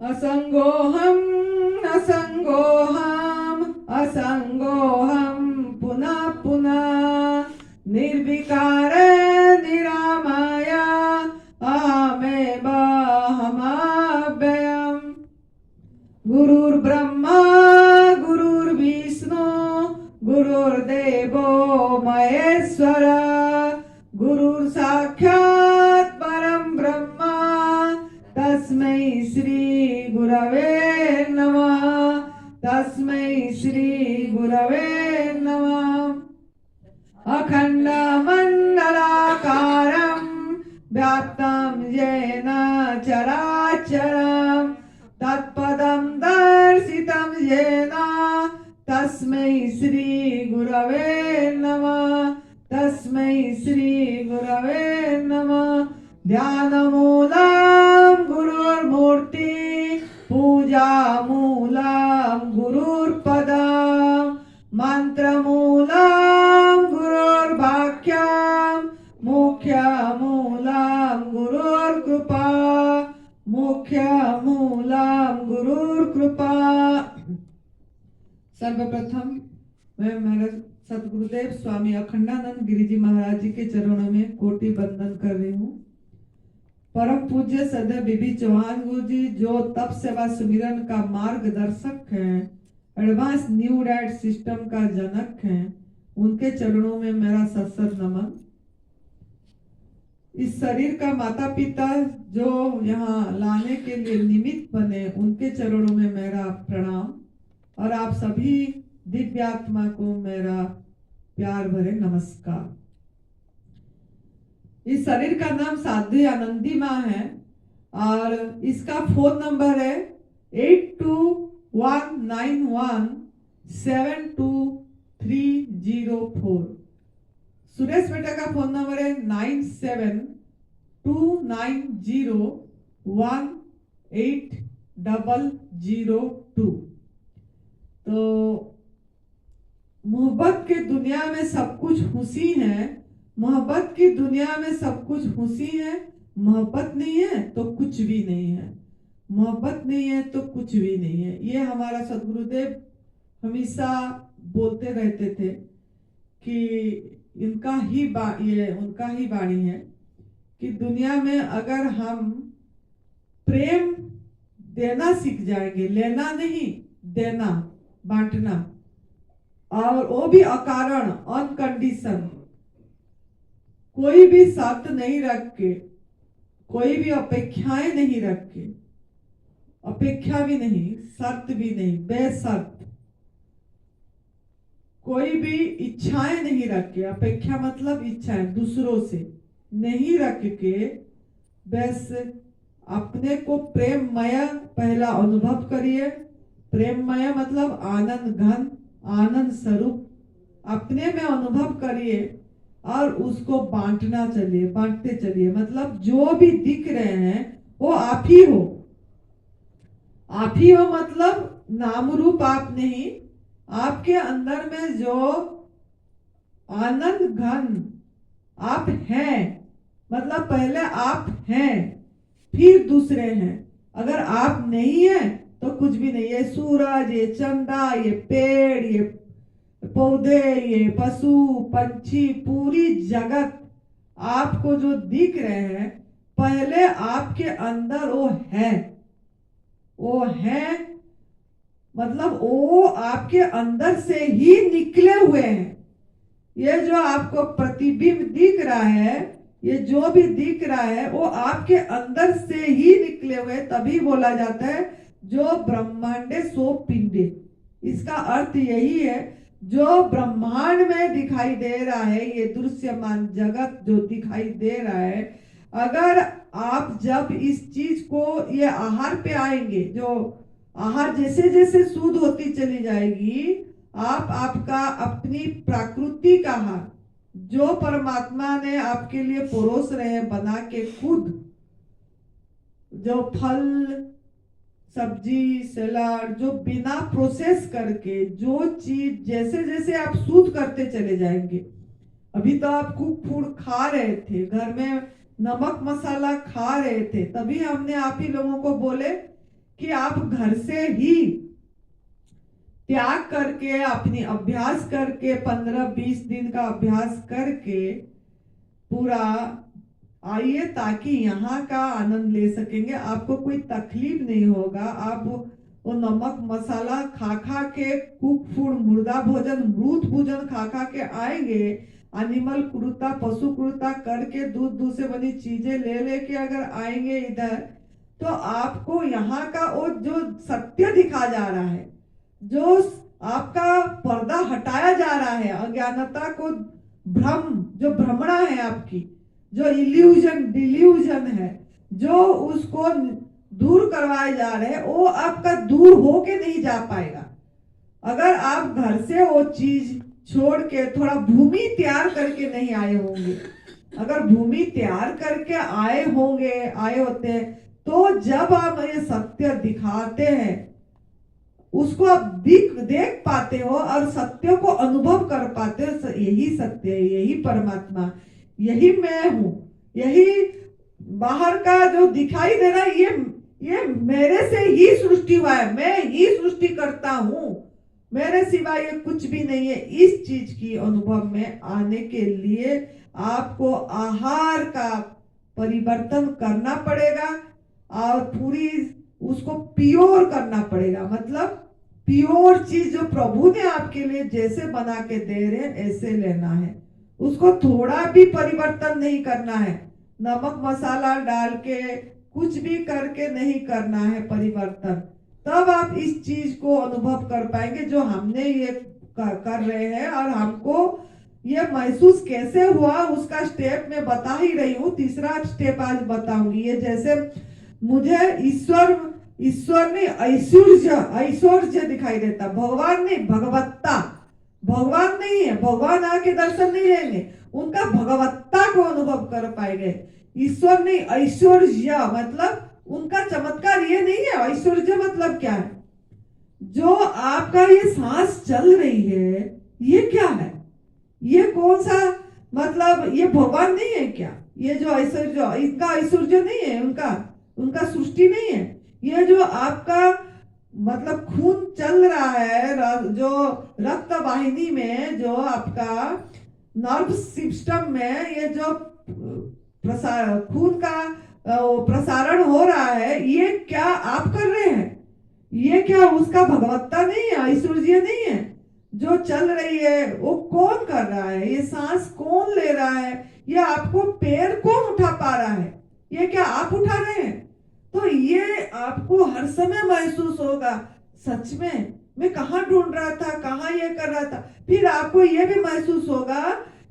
असंगोहम असंगोहम असंगोहम पुनः पुनः निर्विकार निरामय अहमेव अहमव्ययम्। गुरुर्ब्रह्मा गुरुर्विष्णु गुरुर्देवो महेश्वर गुरुर् साक्षात् परं ब्रह्म तस्मै श्री गुरवे नमः। तस्मै श्री गुरवे नमः। अखंड मंडलाकारं व्याप्तं येन चराचरं तत्पदं दर्शितं येन तस्मै श्री गुरवे नमः। तस्मै श्री गुरवे नमः। ध्यानमूलं गुरुर्मूर्ति पूजामूलं गुरुर्पदं मंत्रमूलं गुरुर्वाक्यं मुख्यमूलं गुरुर्कृपा मुख्यमूलं गुरुर्कृपा। सर्वप्रथम मैं मेरे सतगुरुदेव स्वामी अखंडानंद गिरि जी महाराज जी के चरणों में कोटि बंदन कर रही हूँ। परम पूज्य सदैव बीबी चौहान गुरु जी जो तप सेवा सुमिरन का मार्गदर्शक हैं, एडवांस न्यू डाइट सिस्टम का जनक हैं, उनके चरणों में मेरा सत्सत नमन। इस शरीर का माता पिता जो यहाँ लाने के लिए निमित्त बने, उनके चरणों में मेरा प्रणाम और आप सभी दिव्यात्मा को मेरा प्यार भरे नमस्कार। इस शरीर का नाम साध्वी आनंदी माँ है और इसका फोन नंबर है 8219172304। सुरेश बेटा का फोन नंबर है 9729018002। तो मोहब्बत की दुनिया में सब कुछ खुशी है, मोहब्बत की दुनिया में सब कुछ खुशी है। मोहब्बत नहीं है तो कुछ भी नहीं है, मोहब्बत नहीं है तो कुछ भी नहीं है। ये हमारा सदगुरुदेव हमेशा बोलते रहते थे कि इनका ही ये उनका ही वाणी है कि दुनिया में अगर हम प्रेम देना सीख जाएंगे, लेना नहीं देना, बांटना, और वो भी अकारण अनकंडीशन, कोई भी शर्त नहीं रख के, कोई भी अपेक्षाएं नहीं रख के, अपेक्षा भी नहीं शर्त भी नहीं, बेशर्त कोई भी इच्छाएं नहीं रख के, अपेक्षा मतलब इच्छाएं दूसरों से नहीं रख के, बस अपने को प्रेममय पहला अनुभव करिए। प्रेममय मतलब आनंद घन, आनंद स्वरूप अपने में अनुभव करिए और उसको बांटना चलिए, बांटते चलिए। मतलब जो भी दिख रहे हैं वो आप ही हो, आप ही हो मतलब नाम रूप आप नहीं, आपके अंदर में जो आनंद घन आप हैं, मतलब पहले आप हैं फिर दूसरे हैं। अगर आप नहीं है तो कुछ भी नहीं है। सूरज, ये चंदा, ये पेड़, ये पौधे, ये पशु पंछी, पूरी जगत आपको जो दिख रहे हैं, पहले आपके अंदर वो है, वो है मतलब वो आपके अंदर से ही निकले हुए हैं। ये जो आपको प्रतिबिंब दिख रहा है, ये जो भी दिख रहा है वो आपके अंदर से ही निकले हुए, तभी बोला जाता है जो ब्रह्मांडे सो पिंडे। इसका अर्थ यही है, जो ब्रह्मांड में दिखाई दे रहा है, ये दृश्यमान जगत जो दिखाई दे रहा है, अगर आप जब इस चीज को, ये आहार पे आएंगे, जो आहार जैसे जैसे शुद्ध होती चली जाएगी, आप आपका अपनी प्राकृतिक आहार जो परमात्मा ने आपके लिए परोस रहे हैं बना के खुद, जो फल सब्जी सलाद जो बिना प्रोसेस करके, जो चीज जैसे जैसे आप शुद्ध करते चले जाएंगे। अभी तो आप कुक फूड खा रहे थे, घर में नमक मसाला खा रहे थे, तभी हमने आप ही लोगों को बोले कि आप घर से ही त्याग करके, अपनी अभ्यास करके, 15-20 दिन का अभ्यास करके पूरा आइए, ताकि यहाँ का आनंद ले सकेंगे। आपको कोई तकलीफ नहीं होगा। आप वो नमक मसाला खा खा के, कुक फूड, मुर्दा भोजन, मृत भोजन खा खा के आएंगे, एनिमल क्रूरता, पशु क्रूरता करके, दूध से बनी चीजें ले लेके अगर आएंगे इधर, तो आपको यहाँ का वो जो सत्य दिखा जा रहा है, जो आपका पर्दा हटाया जा रहा है, अज्ञानता को, भ्रम जो भ्रमणा है आपकी, जो इल्यूजन डिल्यूजन है, जो उसको दूर करवाए जा रहे हैं, वो आपका दूर होके नहीं जा पाएगा अगर आप घर से वो चीज छोड़ के थोड़ा भूमि तैयार करके नहीं आए होंगे। अगर भूमि तैयार करके आए होते, तो जब आप ये सत्य दिखाते हैं, उसको आप देख पाते हो और सत्य को अनुभव कर पाते हो। यही सत्य है, यही परमात्मा, यही मैं हूं, यही बाहर का जो दिखाई दे रहा है, ये मेरे से ही सृष्टि हुआ है, मैं ही सृष्टि करता हूं, मेरे सिवा ये कुछ भी नहीं है। इस चीज की अनुभव में आने के लिए आपको आहार का परिवर्तन करना पड़ेगा और पूरी उसको प्योर करना पड़ेगा। मतलब प्योर चीज जो प्रभु ने आपके लिए जैसे बना के दे रहे हैं, ऐसे लेना है। उसको थोड़ा भी परिवर्तन नहीं करना है, नमक मसाला डाल के कुछ भी करके नहीं करना है परिवर्तन। तब आप इस चीज को अनुभव कर पाएंगे जो हमने ये कर रहे हैं। और हमको ये महसूस कैसे हुआ उसका स्टेप मैं बता ही रही हूँ। तीसरा स्टेप आज बताऊंगी। ये जैसे मुझे ईश्वर में ऐश्वर्य दिखाई देता, भगवान नहीं, भगवत्ता। भगवान नहीं है, भगवान आके दर्शन नहीं देंगे, उनका भगवत्ता को अनुभव कर पाएंगे। ईश्वर नहीं, ऐश्वर्य मतलब उनका चमत्कार ये नहीं है। ऐश्वर्य मतलब क्या है? जो आपका ये सांस चल रही है, ये क्या है? ये कौन सा, मतलब ये भगवान नहीं है क्या? ये जो ऐश्वर्य, इनका ऐश्वर्य नहीं है, उनका सृष्टि नहीं है। ये जो आपका मतलब खून चल रहा है, जो रक्त वाहिनी में, जो आपका नर्व सिस्टम में ये जो खून का प्रसारण हो रहा है, ये क्या आप कर रहे हैं? ये क्या उसका भगवत्ता नहीं है, ऐश्वर्य नहीं है? जो चल रही है वो कौन कर रहा है? ये सांस कौन ले रहा है? ये आपको पैर कौन उठा पा रहा है? ये क्या आप उठा रहे हैं? तो ये आपको हर समय महसूस होगा, सच में मैं कहाँ ढूंढ रहा था, कहाँ ये कर रहा था। फिर आपको ये भी महसूस होगा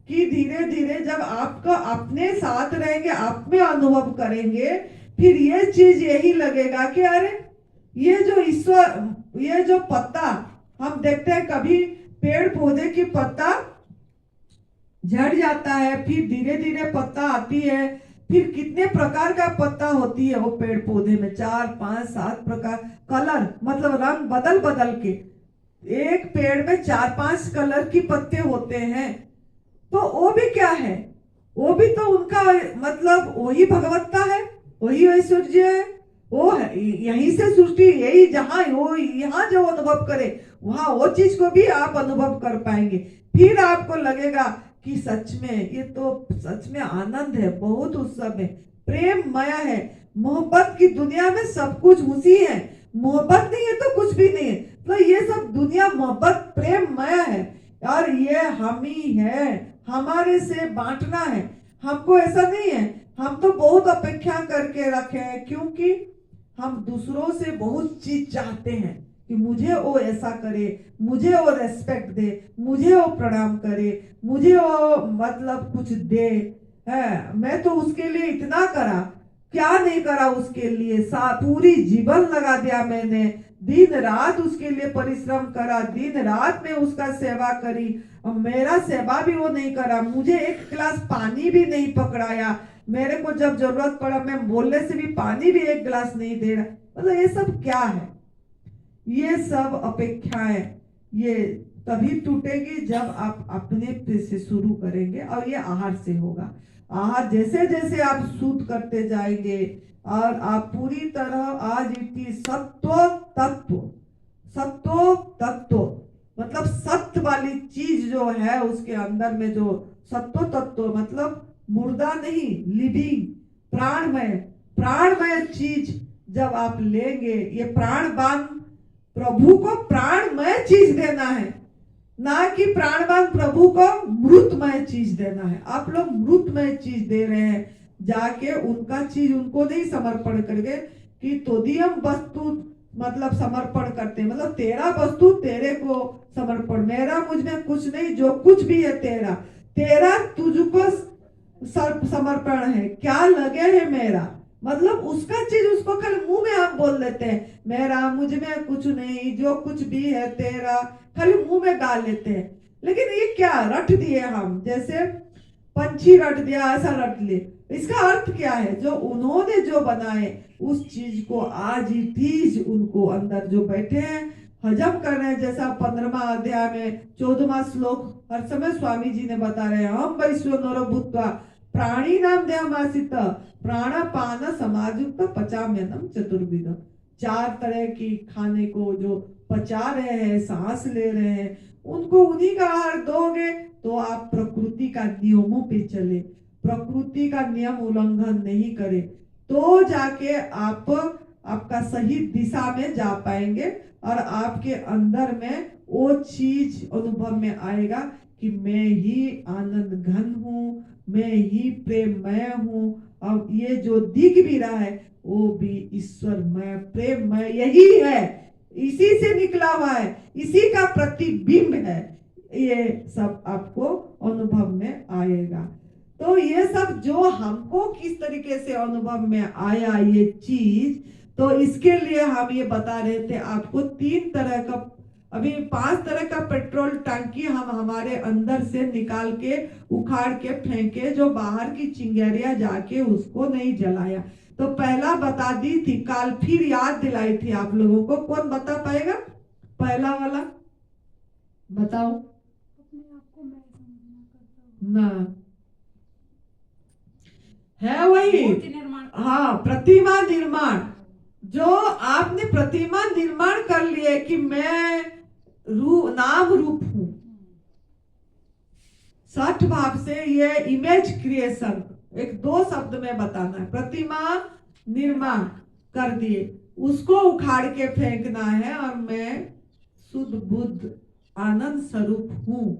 कि धीरे धीरे जब आपका अपने साथ रहेंगे, आप में अनुभव करेंगे, फिर ये चीज यही लगेगा कि अरे ये जो ईश्वर, ये जो पत्ता हम देखते हैं, कभी पेड़ पौधे की पत्ता झड़ जाता है, फिर धीरे धीरे पत्ता आती है, फिर कितने प्रकार का पत्ता होती है वो पेड़ पौधे में, 4, 5, 7 प्रकार, कलर मतलब रंग बदल बदल के। एक पेड़ में 4-5 कलर की पत्ते होते हैं। तो वो भी क्या है? वो भी तो उनका मतलब वही भगवत्ता है, वही ऐश्वर्य है, वो है यहीं से सृष्टि, यही जहां वो यहाँ जो अनुभव करे, वहां वो चीज को भी आप अनुभव कर पाएंगे। फिर आपको लगेगा कि सच में ये तो सच में आनंद है, बहुत उत्सव है, प्रेम माया है। मोहब्बत की दुनिया में सब कुछ उसी है, मोहब्बत नहीं है तो कुछ भी नहीं है। तो ये सब दुनिया मोहब्बत प्रेम माया है, और ये हम ही है, हमारे से बांटना है। हमको ऐसा नहीं है, हम तो बहुत अपेक्षा करके रखे हैं, क्योंकि हम दूसरों से बहुत चीज चाहते हैं कि मुझे वो ऐसा करे, मुझे वो रेस्पेक्ट दे, मुझे वो प्रणाम करे, मुझे वो मतलब कुछ दे है। मैं तो उसके लिए इतना करा, क्या नहीं करा उसके लिए, पूरी जीवन लगा दिया मैंने, दिन रात उसके लिए परिश्रम करा, दिन रात में उसका सेवा करी, और मेरा सेवा भी वो नहीं करा, मुझे एक गिलास पानी भी नहीं पकड़ाया, मेरे को जब जरूरत पड़ा मैं बोलने से भी पानी भी एक गिलास नहीं दे रहा। मतलब ये सब क्या है? ये सब अपेक्षाएं, ये तभी टूटेगी जब आप अपने से शुरू करेंगे, और ये आहार से होगा। आहार जैसे जैसे आप शुद्ध करते जाएंगे, और आप पूरी तरह आज इति सत्व तत्व, सत्व तत्व मतलब सत्य वाली चीज जो है उसके अंदर में जो सत्व तत्व मतलब मुर्दा नहीं, लिविंग, प्राणमय, प्राणमय चीज जब आप लेंगे, ये प्राणवान प्रभु को प्राणमय चीज देना है, ना कि प्राणवान प्रभु को मृतमय चीज देना है। आप लोग मृतमय चीज दे रहे हैं, जाके उनका चीज उनको नहीं समर्पण करके कि तोदियम वस्तु मतलब समर्पण करते, मतलब तेरा वस्तु तेरे को समर्पण, मेरा मुझ में कुछ नहीं, जो कुछ भी है तेरा, तेरा तुझको समर्पण है, क्या लगे है मेरा, मतलब उसका चीज उसको खाली मुंह में आप बोल देते हैं, मेरा मुझ में कुछ नहीं, जो कुछ भी है तेरा, खाली मुंह में डाल लेते हैं। लेकिन ये क्या रट दिए हम, जैसे पंछी रट दिया ऐसा रट लिए। इसका अर्थ क्या है, जो उन्होंने जो बनाए उस चीज को आज ही तीज उनको अंदर जो बैठे हैं हजम कर रहे हैं। जैसा 15वां अध्याय में 14वां श्लोक हर समय स्वामी जी ने बता रहे हैं, हम वैश्वनरो भूत्वा प्राणी नाम देहमासित प्राणापान समाजुक्त पचाम्यनम चतुर्विध, 4 तरह की खाने को जो पचा रहे हैं, सांस ले रहे हैं, उनको उन्हीं का आहार दोगे तो आप प्रकृति का नियमों पे चले, प्रकृति का नियम उल्लंघन नहीं करे, तो जाके आप आपका सही दिशा में जा पाएंगे और आपके अंदर में वो चीज अनुभव में आएगा कि मैं ही आनंद घन हूँ, मैं ही प्रेममय हूँ। अब ये जो दिख भी रहा है वो भी ईश्वरमय प्रेममय यही है, इसी से निकला हुआ है, इसी का प्रतिबिंब है। ये सब आपको अनुभव में आएगा। तो ये सब जो हमको किस तरीके से अनुभव में आया ये चीज, तो इसके लिए हम ये बता रहे थे आपको 3 तरह का, अभी 5 तरह का पेट्रोल टंकी हम हमारे अंदर से निकाल के उखाड़ के फेंके, जो बाहर की चिंगारियां जाके उसको नहीं जलाया। तो पहला बता दी थी, कल फिर याद दिलाई थी आप लोगों को, कौन बता पाएगा पहला वाला, बताओ ना, है वही, हाँ प्रतिमा निर्माण, जो आपने प्रतिमा निर्माण कर लिए कि मैं नाम रूप हूं, सठ भाव से ये इमेज क्रिएशन, एक 2 शब्द में बताना है, प्रतिमा निर्माण कर दिए, उसको उखाड़ के फेंकना है और मैं शुद्ध बुद्ध आनंद स्वरूप हूं।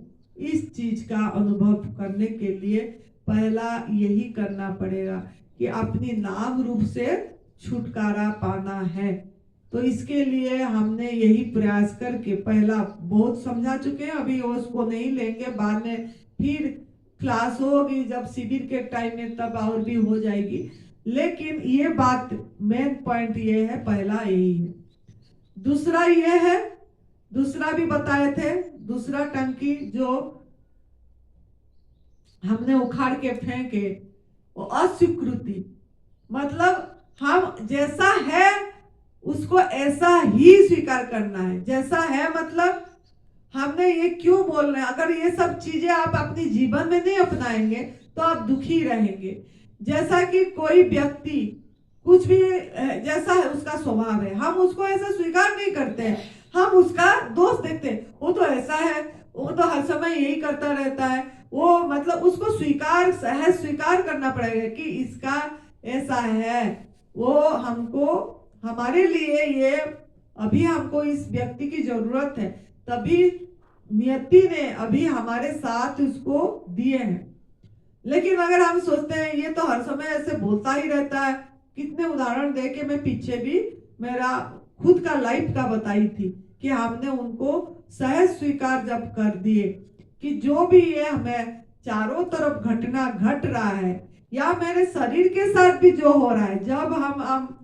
इस चीज का अनुभव करने के लिए पहला यही करना पड़ेगा कि अपनी नाम रूप से छुटकारा पाना है। तो इसके लिए हमने यही प्रयास करके पहला बहुत समझा चुके हैं, अभी उसको नहीं लेंगे, बाद में फिर क्लास होगी जब शिविर के टाइम में तब और भी हो जाएगी। लेकिन ये बात मेन पॉइंट ये है, पहला यही है। दूसरा ये है, दूसरा भी बताए थे, दूसरा टंकी जो हमने उखाड़ के फेंके वो अस्वीकृति, मतलब हम जैसा है उसको ऐसा ही स्वीकार करना है, जैसा है मतलब हमने ये क्यों बोल रहे हैं, अगर ये सब चीजें आप अपनी जीवन में नहीं अपनाएंगे तो आप दुखी रहेंगे। जैसा कि कोई व्यक्ति कुछ भी जैसा है उसका स्वभाव है, हम उसको ऐसा स्वीकार नहीं करते हैं, हम उसका दोष देखते हैं, वो तो ऐसा है, वो तो हर समय यही करता रहता है, वो मतलब उसको स्वीकार सहज स्वीकार करना पड़ेगा कि इसका ऐसा है, वो हमको हमारे लिए ये अभी हमको इस व्यक्ति की जरूरत है, तभी नियति ने अभी हमारे साथ उसको दिए हैं। लेकिन अगर हम सोचते हैं ये तो हर समय ऐसे बोलता ही रहता है, कितने उदाहरण दे के मैं पीछे भी मेरा खुद का लाइफ का बताई थी कि हमने उनको सहज स्वीकार जब कर दिए कि जो भी ये हमें चारों तरफ घटना घट रहा है या मेरे शरीर के साथ भी जो हो रहा है, जब हम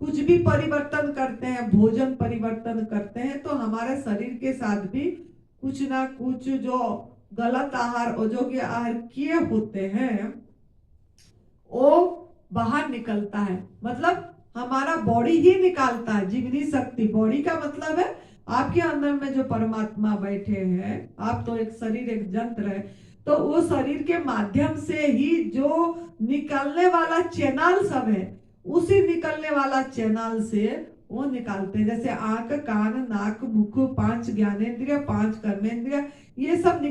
कुछ भी परिवर्तन करते हैं, भोजन परिवर्तन करते हैं, तो हमारे शरीर के साथ भी कुछ ना कुछ जो गलत आहार अयोग्य आहार किए होते हैं वो बाहर निकलता है, मतलब हमारा बॉडी ही निकालता है। जीवनी शक्ति, बॉडी का मतलब है आपके अंदर में जो परमात्मा बैठे हैं, आप तो एक शरीर एक यंत्र है, तो वो शरीर के माध्यम से ही जो निकलने वाला चैनल सब है उसी निकलने वाला चैनल से वो निकालते हैं। जैसे आंख, कान, नाक, मुख, 5 ज्ञानेंद्रिय, 5 कर्मेंद्रिय, ये सब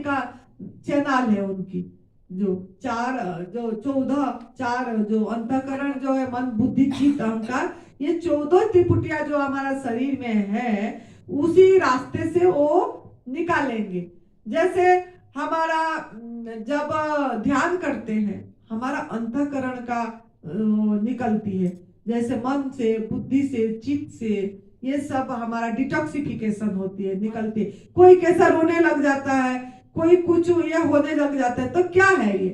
चैनल है उनकी। जो 4 जो अंतःकरण जो है, मन, बुद्धि, चित्त, अहंकार, ये 14 त्रिपुटिया जो हमारा शरीर में है, उसी रास्ते से वो निकालेंगे। जैसे हमारा जब ध्यान करते हैं, हमारा अंतःकरण का निकलती है, जैसे मन से, बुद्धि से, चित्त से, ये सब हमारा डिटॉक्सिफिकेशन होती है, निकलती है। कोई कैसा रोने लग जाता है, कोई कुछ ये होने लग जाता है, तो क्या है ये?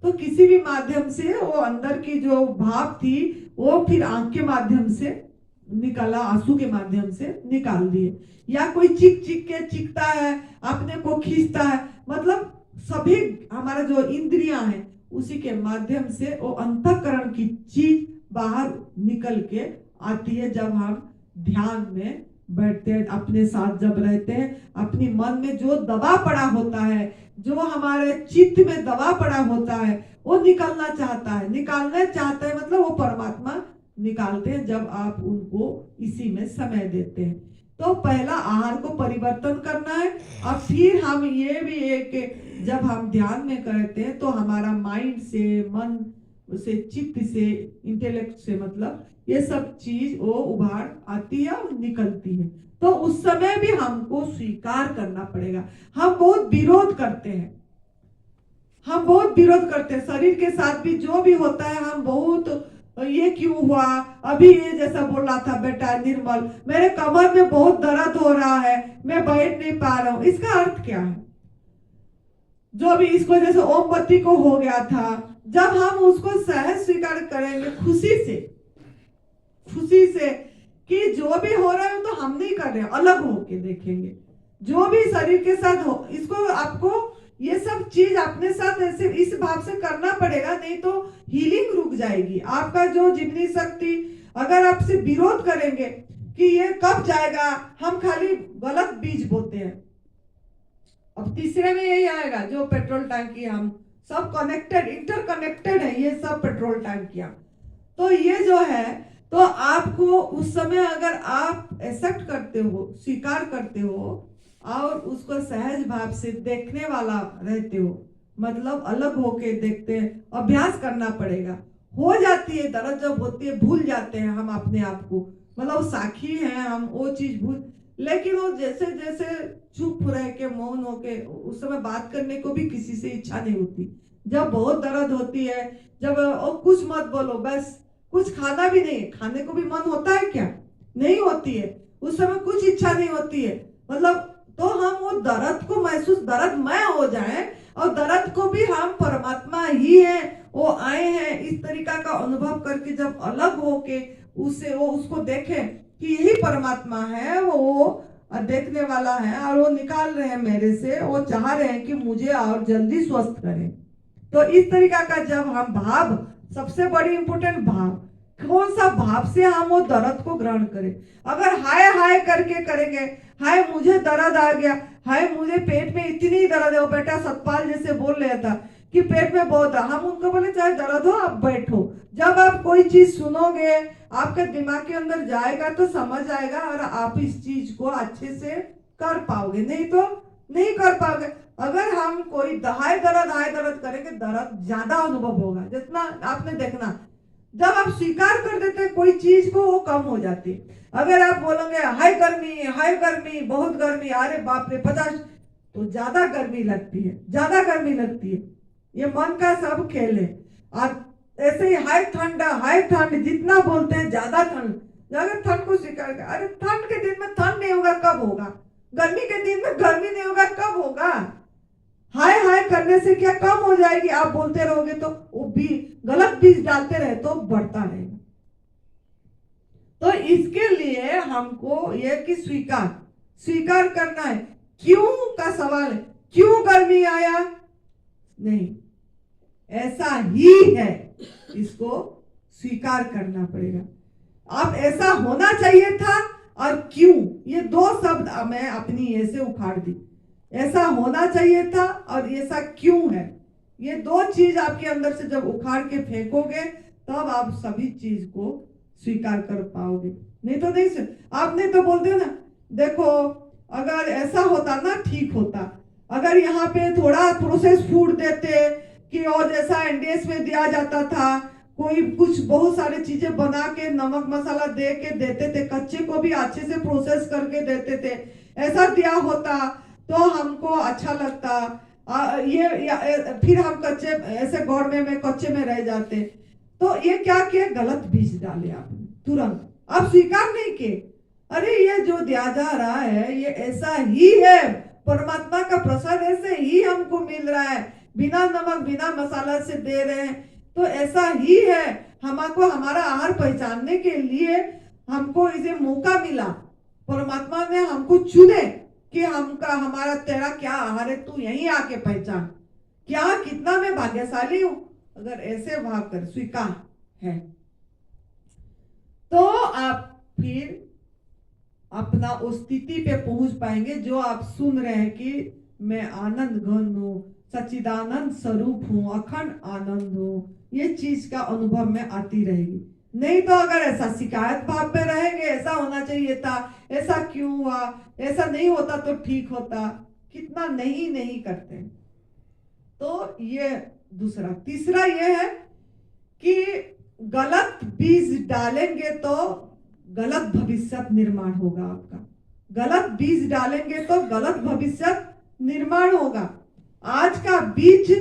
तो किसी भी माध्यम से वो अंदर की जो भाव थी वो फिर आंख के माध्यम से निकाला, आंसू के माध्यम से निकाल दिए। या कोई चिक के चिकता है, अपने को खींचता है, मतलब सभी हमारा जो इंद्रियां हैं उसी के माध्यम से वो अंतःकरण की चीज बाहर निकल के आती है। जब हम ध्यान में बैठते हैं, अपने साथ जब रहते हैं, अपनी मन में जो दबा पड़ा होता है, जो हमारे चित्त में दबा पड़ा होता है, वो निकलना चाहता है, निकालना चाहता है, मतलब वो परमात्मा निकालते हैं जब आप उनको इसी में समय देते हैं। तो पहला आहार को परिवर्तन करना है। और फिर हम ये भी एक, जब हम ध्यान में करते हैं तो हमारा माइंड से, मन से, चित्त से, इंटेलेक्ट से, मतलब ये सब चीज वो उभार आती है और निकलती है। तो उस समय भी हमको स्वीकार करना पड़ेगा। हम बहुत विरोध करते हैं, हम बहुत विरोध करते हैं शरीर के साथ भी जो भी होता है। हम बहुत, ये क्यों हुआ, अभी ये जैसा बोल रहा था बेटा निर्मल, मेरे कमर में बहुत दर्द हो रहा है, मैं बैठ नहीं पा रहा हूं, इसका अर्थ क्या है? जो भी इसको जैसे ओमवती को हो गया था, जब हम उसको सहज स्वीकार करेंगे खुशी से कि जो भी हो रहा है तो हम नहीं कर रहे, अलग होके देखेंगे। जो भी शरीर के साथ हो, इसको आपको ये सब चीज अपने साथ ऐसे इस भाव से करना पड़ेगा, नहीं तो हीलिंग रुक जाएगी। आपका जो जीवनी शक्ति, अगर आपसे विरोध करेंगे कि ये कब जाएगा, हम खाली गलत बीज बोते हैं। अब तीसरे में यही आएगा, जो पेट्रोल टंकी, हम सब कनेक्टेड, इंटरकनेक्टेड है, ये सब पेट्रोल टंकियां। तो ये जो है, तो आपको उस समय अगर आप एक्सेप्ट करते हो, स्वीकार करते हो और उसको सहज भाव से देखने वाला रहते हो, मतलब अलग होके देखते हैं, अभ्यास करना पड़ेगा। हो जाती है दर्द, जब होती है भूल जाते हैं हम अपने आप को, मतलब साखी हैं हम, वो चीज भूल, लेकिन वो जैसे जैसे चुप रह के, मौन होके, उस समय बात करने को भी किसी से इच्छा नहीं होती। जब बहुत दर्द होती है, जब कुछ मत बोलो, बस कुछ खाना भी नहीं, खाने को भी मन होता है क्या? नहीं होती है, उस समय कुछ इच्छा नहीं होती है, मतलब तो हम वो दर्द को महसूस, दर्दमय हो जाए और दर्द को भी हम परमात्मा ही है, वो आए हैं, इस तरीका का अनुभव करके जब अलग होके उससे वो उसको देखें कि यही परमात्मा है, वो देखने वाला है और वो निकाल रहे हैं मेरे से, वो चाह रहे हैं कि मुझे और जल्दी स्वस्थ करें। तो इस तरीका का जब हम भाव, सबसे बड़ी इंपोर्टेंट भाव, कौन सा भाव से हम वो दर्द को ग्रहण करें। अगर हाय हाय करके करेंगे, हाय मुझे दर्द आ गया, हाय मुझे पेट में इतनी दर्द है, वो बेटा सतपाल जैसे बोल रहा था कि पेट में बहुत, हम उनको बोले चाहे दर्द हो आप बैठो। जब आप कोई चीज सुनोगे, आपके दिमाग के अंदर जाएगा तो समझ आएगा और आप इस चीज को अच्छे से कर पाओगे, नहीं तो नहीं कर पाओगे। अगर हम कोई हाय दर्द करेंगे, दर्द ज्यादा अनुभव होगा। जितना आपने देखना, जब आप स्वीकार कर देते हैं कोई चीज को, वो कम हो जाती है। अगर आप बोलोगे हाय गर्मी, बहुत गर्मी, अरे बाप रे 50, तो ज्यादा गर्मी लगती है, ज्यादा गर्मी लगती है। ये मन का सब खेल है। और ऐसे ही हाय ठंड, जितना बोलते हैं ज्यादा ठंड, अगर ठंड को स्वीकार कर, अरे ठंड के दिन में ठंड नहीं होगा, कब होगा? गर्मी के दिन में गर्मी नहीं होगा, कब होगा? हाय हाय करने से क्या कम हो जाएगी? आप बोलते रहोगे तो वो भी गलत बीज डालते रहे तो बढ़ता रहेगा। तो इसके लिए हमको ये कि स्वीकार करना है। क्यों का सवाल है, क्यों गर्मी आया? नहीं, ऐसा ही है, इसको स्वीकार करना पड़ेगा। आप ऐसा होना चाहिए था और क्यों, ये 2 शब्द मैं अपनी ये से उखाड़ दी। ऐसा होना चाहिए था और ऐसा क्यों है, ये 2 चीज आपके अंदर से जब उखाड़ के फेंकोगे तब आप सभी चीज को स्वीकार कर पाओगे। नहीं तो नहीं, आप नहीं तो बोलते हो ना, देखो अगर ऐसा होता ना ठीक होता, अगर यहाँ पे थोड़ा प्रोसेस फूड देते कि और जैसा एनडीएस में दिया जाता था, कोई कुछ बहुत सारी चीजें बना के नमक मसाला दे के देते थे, कच्चे को भी अच्छे से प्रोसेस करके देते थे, ऐसा दिया होता तो हमको अच्छा लगता। फिर हम कच्चे ऐसे गौर में कच्चे में रह जाते। तो ये क्या किया, गलत बीज डाले आपने, तुरंत आप स्वीकार नहीं किए, अरे ये जो दिया जा रहा है ये ऐसा ही है, परमात्मा का प्रसाद ऐसे ही हमको मिल रहा है, बिना नमक बिना मसाला से दे रहे हैं, तो ऐसा ही है। हमको हमारा आहार पहचानने के लिए हमको इसे मौका मिला, परमात्मा ने हमको चुने कि हमारा तेरा क्या आहार है, तू यहीं आके पहचान, क्या कितना मैं भाग्यशाली हूं अगर ऐसे भाव कर स्वीकार है। तो आप फिर अपना उस स्थिति पे पहुंच पाएंगे जो आप सुन रहे हैं कि मैं आनंद घन हूं, सच्चिदानंद स्वरूप हूं, अखंड आनंद हूं, ये चीज का अनुभव में आती रहेगी। नहीं तो अगर ऐसा शिकायत भाव पे रहेंगे, ऐसा होना चाहिए था, ऐसा क्यों हुआ, ऐसा नहीं होता तो ठीक होता, कितना नहीं करते। तो ये दूसरा। तीसरा ये है कि गलत बीज डालेंगे तो गलत भविष्य निर्माण होगा आपका, गलत बीज डालेंगे तो गलत भविष्य निर्माण होगा। आज का बीज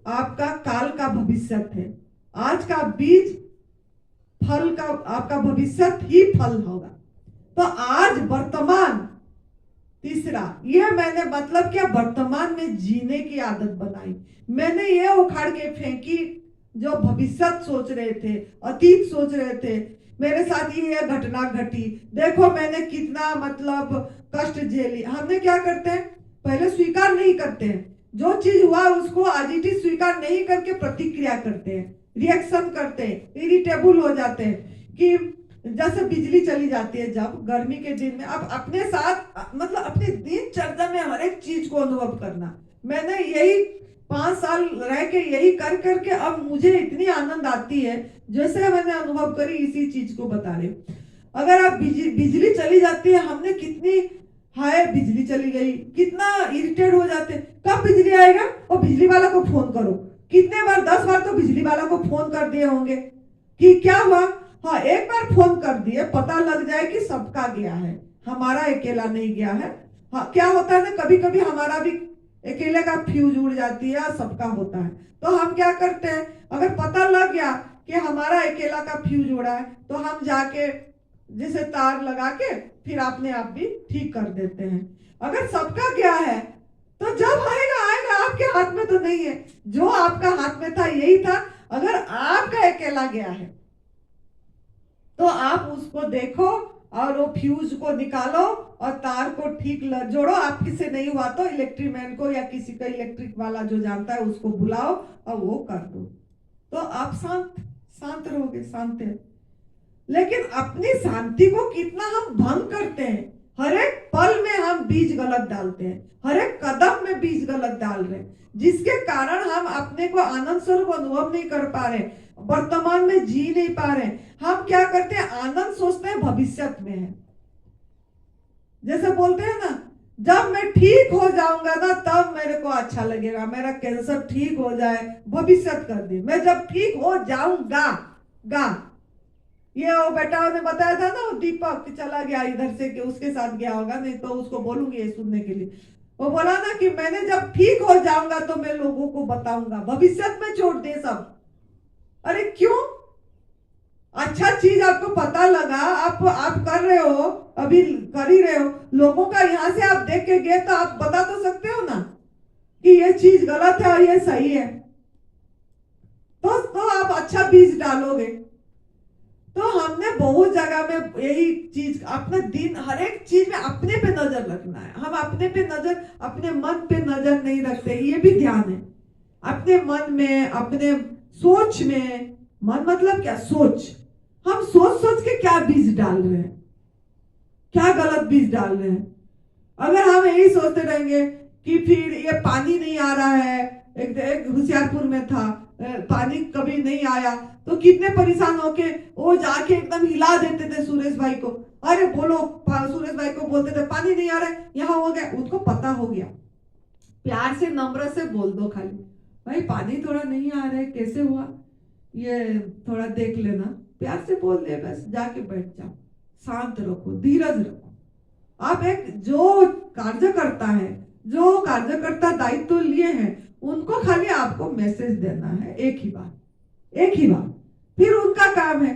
आपका काल का भविष्य है, आज का बीज फल का आपका भविष्य ही फल होगा। तो आज वर्तमान, तीसरा ये मैंने मतलब क्या, वर्तमान में जीने की आदत बनाई। मैंने ये उखाड़ के फेंकी जो भविष्य सोच रहे थे, अतीत सोच रहे थे, मेरे साथ ये घटना घटी, देखो मैंने कितना मतलब कष्ट झेली। हमने क्या करते हैं, पहले स्वीकार नहीं करते हैं, जो चीज हुआ उसको आज इट स्वीकार नहीं करके प्रतिक्रिया करते हैं, रिएक्शन करते हैं, इरिटेबल हो जाते हैं। कि जैसे बिजली चली जाती है जब गर्मी के दिन में, अब अपने साथ मतलब अपने दिनचर्या में हर एक चीज को अनुभव करना। मैंने यही 5 साल रह के यही कर करके अब मुझे इतनी आनंद आती है, जैसे मैंने अनुभव करी इसी चीज को बता रही। अगर आप बिजली चली जाती है, हमने कितनी हाय बिजली चली गई, कितना इरिटेट हो जाते, कब बिजली आएगा और बिजली वाला को फोन करो। कितने बार, 10 बार तो बिजली वाला को फोन कर दिए होंगे कि क्या हुआ। हाँ, एक बार फोन कर दिए, पता लग जाए कि सबका गया है, हमारा अकेला नहीं गया है। हाँ, क्या होता है ना, कभी कभी हमारा भी अकेले का फ्यूज उड़ जाती है, सबका होता है। तो हम क्या करते हैं, अगर पता लग गया कि हमारा अकेला का फ्यूज उड़ा है, तो हम जाके जैसे तार लगा के फिर अपने आप भी ठीक कर देते हैं। अगर सबका गया है तो जब आएगा आएगा, आपके हाथ में तो नहीं है, जो आपका हाथ में था यही था। अगर आपका अकेला गया है तो आप उसको देखो और वो फ्यूज को निकालो और तार को ठीक जोड़ो। आपकी से नहीं हुआ तो इलेक्ट्रिक मैन को या किसी का इलेक्ट्रिक वाला जो जानता है उसको बुलाओ और वो कर दो, तो आप शांत रहोगे, शांत है। लेकिन अपनी शांति को कितना हम भंग करते हैं, हर एक पल में हम बीज गलत डालते हैं, हर एक कदम में बीज गलत डाल रहे हैं, जिसके कारण हम अपने को आनंद स्वरूप अनुभव नहीं कर पा रहे, वर्तमान में जी नहीं पा रहे। हम क्या करते हैं, आनंद सोचते हैं भविष्य में है। जैसे बोलते हैं ना, जब मैं ठीक हो जाऊंगा ना तब मेरे को अच्छा लगेगा, मेरा कैंसर ठीक हो जाए, भविष्य कर दे, मैं जब ठीक हो जाऊंगा। ये वो बेटा ने बताया था ना, वो दीपक चला गया इधर से कि उसके साथ गया होगा, नहीं तो उसको बोलूंगी ये सुनने के लिए। वो बोला ना कि मैंने जब ठीक हो जाऊंगा तो मैं लोगों को बताऊंगा, भविष्य में छोड़ दे सब। अरे क्यों, अच्छा चीज आपको पता लगा, आप कर रहे हो, अभी कर ही रहे हो, लोगों का यहाँ से आप देख के गए तो आप बता तो सकते हो ना कि ये चीज गलत है और ये सही है, तो आप अच्छा बीज डालोगे। तो हमने बहुत जगह में यही चीज, अपने दिन हर एक चीज में अपने पे नजर रखना है। हम अपने पे नजर, अपने मन पे नजर नहीं रखते, ये भी ध्यान है। अपने मन में, अपने सोच में, मन मतलब क्या, सोच, हम सोच के क्या बीज डाल रहे हैं, क्या गलत बीज डाल रहे हैं। अगर हम यही सोचते रहेंगे कि फिर ये पानी नहीं आ रहा है, एक होशियारपुर में था, पानी कभी नहीं आया तो कितने परेशान होके वो जाके एकदम हिला देते थे सुरेश भाई को, अरे बोलो, सुरेश भाई को बोलते थे पानी नहीं आ रहा है, यहाँ हो गया, उनको पता हो गया। प्यार से नम्र से बोल दो खाली, भाई पानी थोड़ा नहीं आ रहा है, कैसे हुआ ये थोड़ा देख लेना, प्यार से बोल दे, बस जाके बैठ जाओ, शांत रखो, धीरज रखो। आप एक जो कार्यकर्ता है, जो कार्यकर्ता दायित्व लिए हैं, उनको खाली आपको मैसेज देना है, एक ही बार, फिर उनका काम है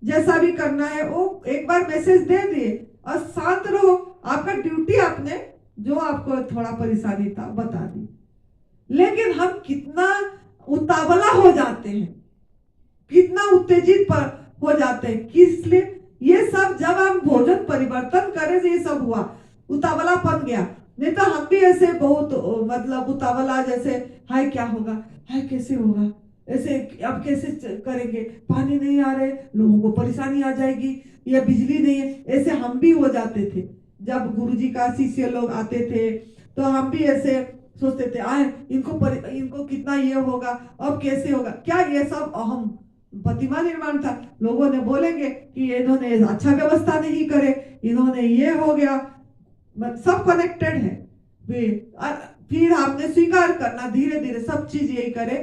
जैसा भी करना है वो एक बार मैसेज दे दिए और शांत रहो। आपका ड्यूटी आपने जो आपको थोड़ा परेशानी था बता दी। लेकिन हम कितना उतावला हो जाते हैं, कितना उत्तेजित पर हो जाते हैं, किस लिए? ये सब जब हम भोजन परिवर्तन करें ये सब हुआ, उतावलापन गया। नहीं तो हम भी ऐसे बहुत मतलब उतावला, जैसे हाय क्या होगा, हाय कैसे होगा, ऐसे अब कैसे करेंगे, पानी नहीं आ रहे, लोगों को परेशानी आ जाएगी, या बिजली नहीं है, ऐसे हम भी हो जाते थे। जब गुरुजी का शिष्य लोग आते थे तो हम भी ऐसे सोचते थे, आए इनको कितना ये होगा, अब कैसे होगा, क्या ये सब अहम प्रतिमा निर्माण था। लोगों ने बोलेंगे कि इन्होंने अच्छा व्यवस्था नहीं करे, इन्होंने ये हो गया, सब कनेक्टेड है। फिर हमने स्वीकार करना, धीरे धीरे सब चीज यही करे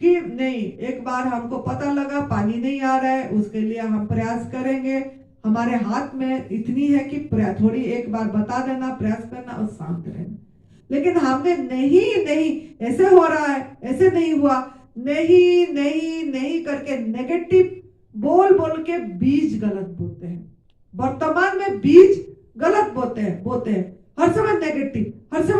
कि नहीं, एक बार हमको पता लगा पानी नहीं आ रहा है, उसके लिए हम प्रयास करेंगे, हमारे हाथ में इतनी है कि थोड़ी एक बार बता देना, प्रयास करना और शांत रहना। लेकिन हमने नहीं ऐसे हो रहा है, ऐसे नहीं हुआ, नहीं करके नेगेटिव बोल के बीज गलत बोते हैं। वर्तमान में बीज गलत बोते हैं हर समय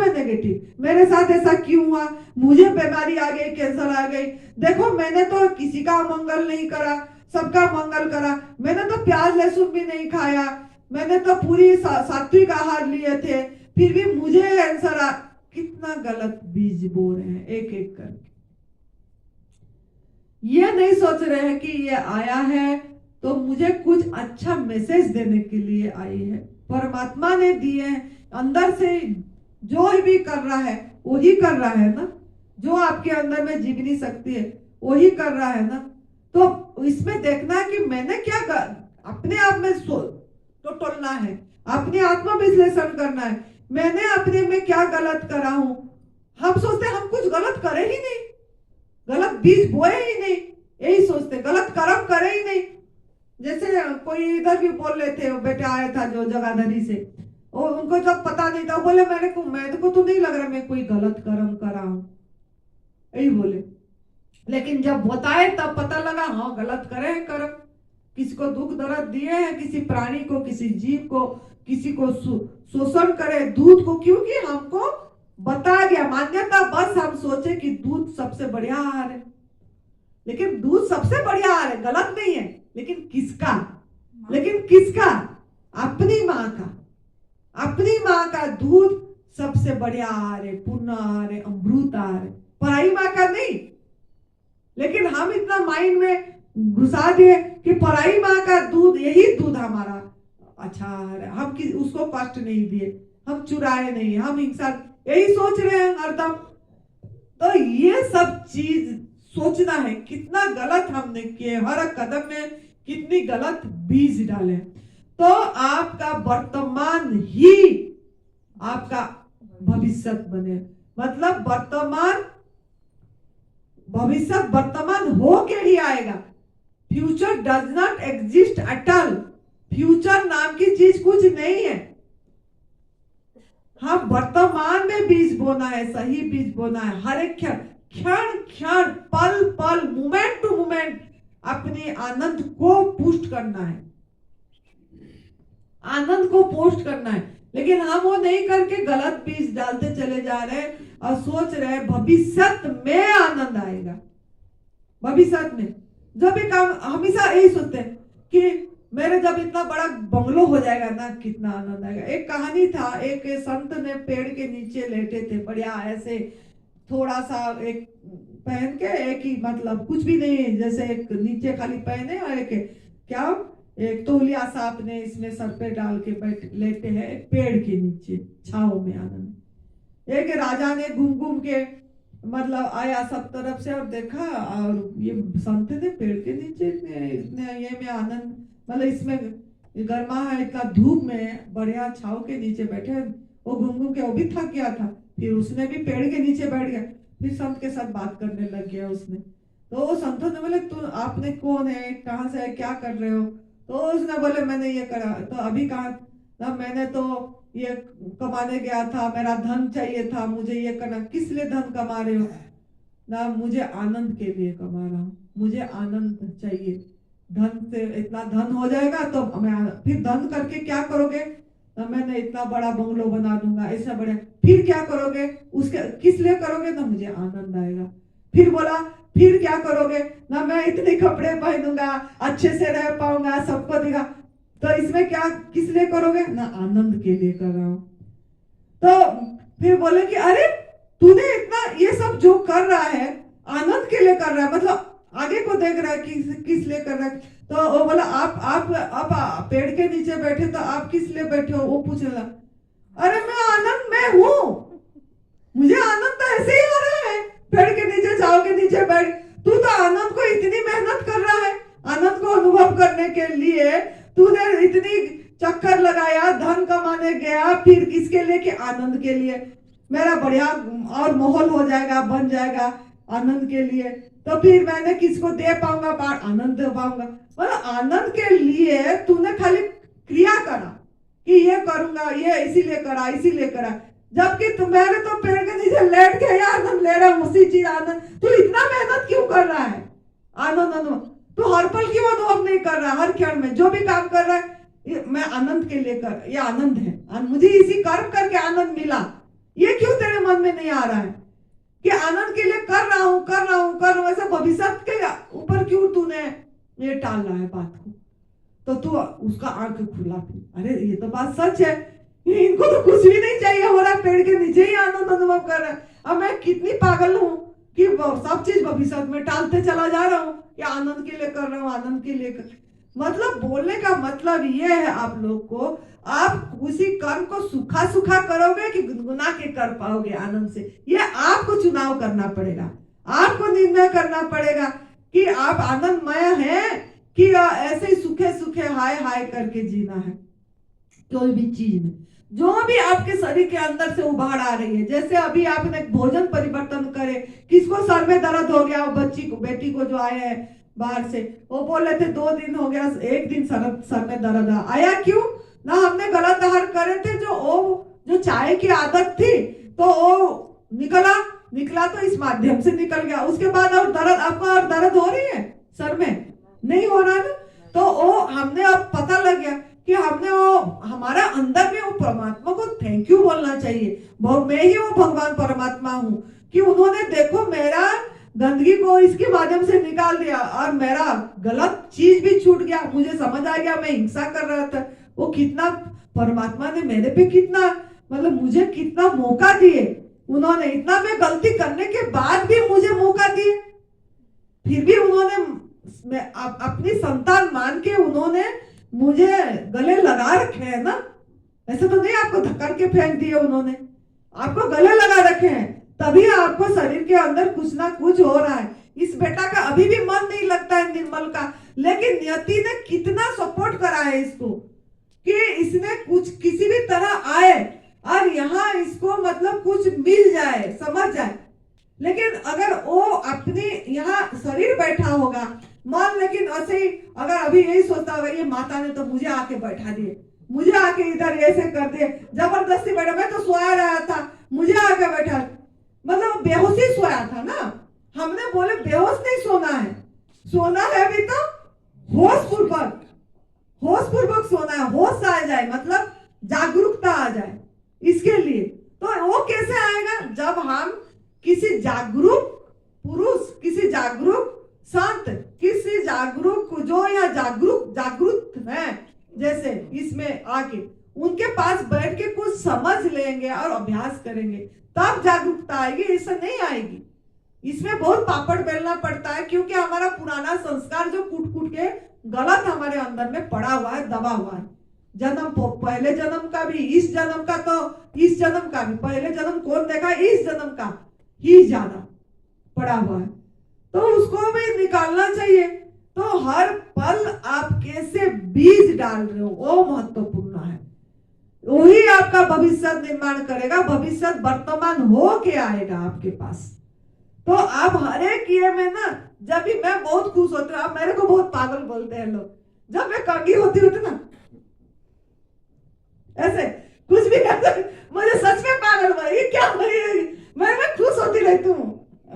नेगेटिव। मेरे साथ ऐसा क्यों हुआ, मुझे बीमारी आ गई, कैंसर आ गई, देखो मैंने तो किसी का मंगल नहीं करा, सबका मंगल करा, मैंने तो प्याज लहसुन भी नहीं खाया, मैंने तो पूरी सात्विक आहार लिए थे, फिर भी मुझे कैंसर आ। कितना गलत बीज बो रहे हैं एक एक करके। ये नहीं सोच रहे हैं कि ये आया है तो मुझे कुछ अच्छा मैसेज देने के लिए आई है, परमात्मा ने दिए अंदर से, जो भी कर रहा है वही कर रहा है ना, जो आपके अंदर में जीवनी शक्ति है वही कर रहा है ना। तो इसमें देखना है कि मैंने क्या अपने आप में तो टोलना है, अपने आत्मा विश्लेषण करना है, मैंने अपने में क्या गलत करा हूं। हम सोचते हम कुछ गलत करे ही नहीं, गलत बीज बोए ही नहीं, यही सोचते, गलत कर्म करे ही नहीं। जैसे कोई इधर भी बोल रहे थे, बेटा आया था जो जगाधरी से, और उनको जब पता नहीं था बोले मेरे को तो नहीं लग रहा मैं कोई गलत कर्म करा हूं, यही बोले। लेकिन जब बताए तब पता लगा हाँ गलत करे हैं कर्म, किसी को दुख दर्द दिए हैं, किसी प्राणी को, किसी जीव को, किसी को शोषण करे, दूध को, क्योंकि हमको बताया गया मान्यता, बस हम सोचे कि दूध सबसे बढ़िया आहार है, लेकिन दूध सबसे बढ़िया आहार है, गलत नहीं है, लेकिन किसका? अपनी माँ का दूध सबसे बढ़िया आहार है, पूर्ण आहार है, अमृत आहार है, पराई माँ का नहीं। लेकिन हम इतना माइंड में घुसा दिए कि पराई माँ का दूध, यही दूध हमारा अच्छा आहार है, हम उसको कष्ट नहीं दिए, हम चुराए नहीं, हम हिंसा, यही सोच रहे हैं हरदम। तो ये सब चीज सोचना है कितना गलत हमने किए, हर कदम में कितनी गलत बीज डाले, तो आपका वर्तमान ही आपका भविष्य बने। मतलब भविष्य वर्तमान हो के ही आएगा। Future does not exist at all, future नाम की चीज कुछ नहीं है। हाँ, वर्तमान में बीज बोना है, सही बीज बोना है, हर एक क्षण पल मोमेंट टू मोमेंट अपने आनंद को पुष्ट करना है, आनंद को पोस्ट करना है। लेकिन हम वो नहीं करके गलत बीज डालते चले जा रहे हैं और सोच रहे हैं भविष्य में आनंद आएगा। भविष्य में जब एक काम हमेशा यही सोचते हैं कि मेरे जब इतना बड़ा बंगलो हो जाएगा ना कितना आनंद आएगा। एक कहानी था, एक संत ने पेड़ के नीचे लेटे थे, बढ़िया ऐसे थोड़ा सा एक पहन के, एक ही मतलब कुछ भी नहीं, जैसे एक नीचे खाली पहने और एक तौलिया सा अपने इसमें सर पे डाल के लेटे हैं पेड़ के नीचे छाव में आनंद। एक राजा ने घूम घूम के मतलब आया सब तरफ से और देखा, और ये संत ने पेड़ के नीचे इतने इतने ये में आनंद, मतलब इसमें गर्मा है, इतना धूप में बढ़िया छाव के नीचे बैठे, वो घूम घूम के वो भी थक गया था, फिर उसने भी पेड़ के नीचे बैठ गया, फिर संत के साथ बात करने लग गया उसने। तो वो संतों ने बोले तू आपने कौन है, कहाँ से है, क्या कर रहे हो? तो उसने बोले मैंने ये करा, तो अभी कहा ना, मैंने तो ये कमाने गया था, मेरा धन चाहिए था, मुझे ये करना। किस लिए धन कमा रहे हो? ना मुझे आनंद के लिए कमा रहा हूँ, मुझे आनंद चाहिए, धन से इतना धन हो जाएगा तो मैं फिर धन करके क्या करोगे? ना मैंने इतना बड़ा बंगलो बना दूंगा, ऐसा बड़ा, फिर क्या करोगे उसके, किस लिए करोगे? ना मुझे आनंद आएगा। फिर बोला फिर क्या करोगे? ना मैं इतने कपड़े पहनूंगा, अच्छे से रह पाऊंगा, सबको दिखा। तो इसमें क्या किस लिए करोगे? ना आनंद के लिए कर रहा हूं। तो फिर बोले कि अरे तूने इतना ये सब जो कर रहा है आनंद के लिए कर रहा है, मतलब आगे को देख रहा है कि किस लिए कर रहा है। तो वो बोला आप पेड़ के नीचे बैठे तो आप किस लिए बैठे हो? वो पूछ रहा, अरे मैं आनंद में हूँ, मुझे आनंद तो ऐसे ही आ रहा है, पेड़ के नीचे छाव के नीचे बैठ। तू तो आनंद को इतनी मेहनत कर रहा है, आनंद को अनुभव करने के लिए तूने इतनी चक्कर लगाया, धन कमाने गया, फिर किसके लिए? कि आनंद के लिए, मेरा बढ़िया और माहौल हो जाएगा, बन जाएगा आनंद के लिए, तो फिर मैंने किसको दे पाऊंगा, आनंद दे पाऊंगा। मतलब आनंद के लिए तूने खाली क्रिया करा कि ये करूंगा, ये इसीलिए करा, इसीलिए करा, जबकि तुम्हारे तो पेड़ के नीचे लेट के आनंद ले रहा हूँ, उसी चीज आनंद। तू इतना मेहनत क्यों कर रहा है? आनंद अनुभव तू हर पल क्यों अनुभव नहीं कर रहा? हर क्षण में जो भी काम कर रहा है, मैं आनंद के लिए कर, ये आनंद है, मुझे इसी कर्म करके आनंद मिला, ये क्यों तेरे मन में नहीं आ रहा है कि आनंद के लिए कर रहा हूं, कर रहा हूं, कर रहा हूं? ऐसा भविष्य के ऊपर क्यों तूने ये टाल रहा है बात को? तो तू उसका आंख खुला, अरे ये तो बात सच है, इनको तो कुछ भी नहीं चाहिए हो रहा, पेड़ के नीचे ही आनंद अनुभव कर रहा है। अब मैं कितनी पागल हूँ कि सब चीज भविष्य में टालते चला जा रहा हूँ कि आनंद के लिए कर रहा हूँ, आनंद के लिए कर। मतलब बोलने का मतलब ये है आप लोग को, आप उसी कर्म को सूखा सूखा करोगे कि गुनगुना के कर पाओगे आनंद से? ये आपको चुनाव करना पड़ेगा, आपको निर्णय करना पड़ेगा कि आप आनंदमय हैं कि ऐसे ही सूखे सूखे हाय हाय करके जीना है। कोई भी चीज में जो भी आपके शरीर के अंदर से उबाड़ आ रही है, जैसे अभी आपने भोजन परिवर्तन करे, किसको सर में दर्द हो गया, बच्ची को, बेटी को जो आए हैं बाहर से, वो बोल रहे थे 2 दिन हो गया, 1 दिन सर में दर्द आया, क्यों? ना हमने गलत आहार करे थे, जो चाय की आदत थी, तो वो निकला तो इस माध्यम से निकल गया, उसके बाद और दर्द, आपको और दर्द हो रही है सर में? नहीं हो रहा ना। तो वो हमने अब पता लग गया कि हमने वो हमारा अंदर में वो परमात्मा को थैंक यू बोलना चाहिए, मैं ही वो भगवान परमात्मा हूँ कि उन्होंने देखो मेरा गंदगी को इसके माध्यम से निकाल दिया और मेरा गलत चीज भी छूट गया, मुझे समझ आ गया मैं हिंसा कर रहा था, वो कितना परमात्मा ने मेरे पे कितना, मतलब मुझे कितना मौका दिए, उन्होंने इतना मैं गलती करने के बाद भी मुझे मौका दिए, फिर भी उन्होंने अपनी संतान मान के उन्होंने मुझे गले लगा रखे हैं ना, ऐसे तो नहीं आपको धक्कर के फेंक दिए उन्होंने, आपको गले लगा रखे हैं, तभी आपको शरीर के अंदर कुछ ना कुछ हो रहा है। इस बेटा का अभी भी मन नहीं लगता है निर्मल का, लेकिन नियति ने कितना सपोर्ट करा है इसको कि इसने कुछ किसी भी तरह आए और यहाँ इसको मतलब कुछ मिल जाए, समझ जाए। लेकिन अगर वो अपनी यहाँ शरीर बैठा होगा मन, लेकिन ऐसे ही अगर अभी यही सोचता होगा ये माता ने तो मुझे आके बैठा दिए, मुझे आके इधर ऐसे कर दिए, जबरदस्ती बैठा, मैं तो सोया रहा था मुझे आके बैठा, मतलब बेहोशी सोया था ना। हमने बोले बेहोश नहीं सोना है, सोना है भी तो होश पूर्वक सोना है, होश आ जाए, मतलब जागरूकता आ जाए इसके लिए। तो वो कैसे आएगा? जब हम किसी जागरूक पुरुष, किसी जागरूक संत, किसी जागरूक जो या जागरूक है, जैसे इसमें आके उनके पास बैठ के कुछ समझ लेंगे और अभ्यास करेंगे, तब जागरूकता आएगी, ऐसा नहीं आएगी। इसमें बहुत पापड़ बेलना पड़ता है, क्योंकि हमारा पुराना संस्कार जो कूट के गलत हमारे अंदर में पड़ा हुआ है, दबा हुआ है। पहले जन्म का भी, इस जन्म का तो इस जन्म का भी, पहले जन्म कौन देखा, इस जन्म का ही ज्यादा, पड़ा हुआ है, तो उसको भी निकालना चाहिए। तो हर पल आप कैसे बीज डाल रहे हो वो महत्वपूर्ण है। वही आपका भविष्य निर्माण करेगा। भविष्य वर्तमान हो के आएगा आपके पास। तो आप हर एक ये में ना, जब भी मैं बहुत खुश होती हूँ, आप मेरे को बहुत पागल बोलते हैं लोग, जब मैं कंगी होती ना ऐसे कुछ भी करते मुझे सच में पागल भाई क्या भाई, मैं खुश होती रहती हूँ।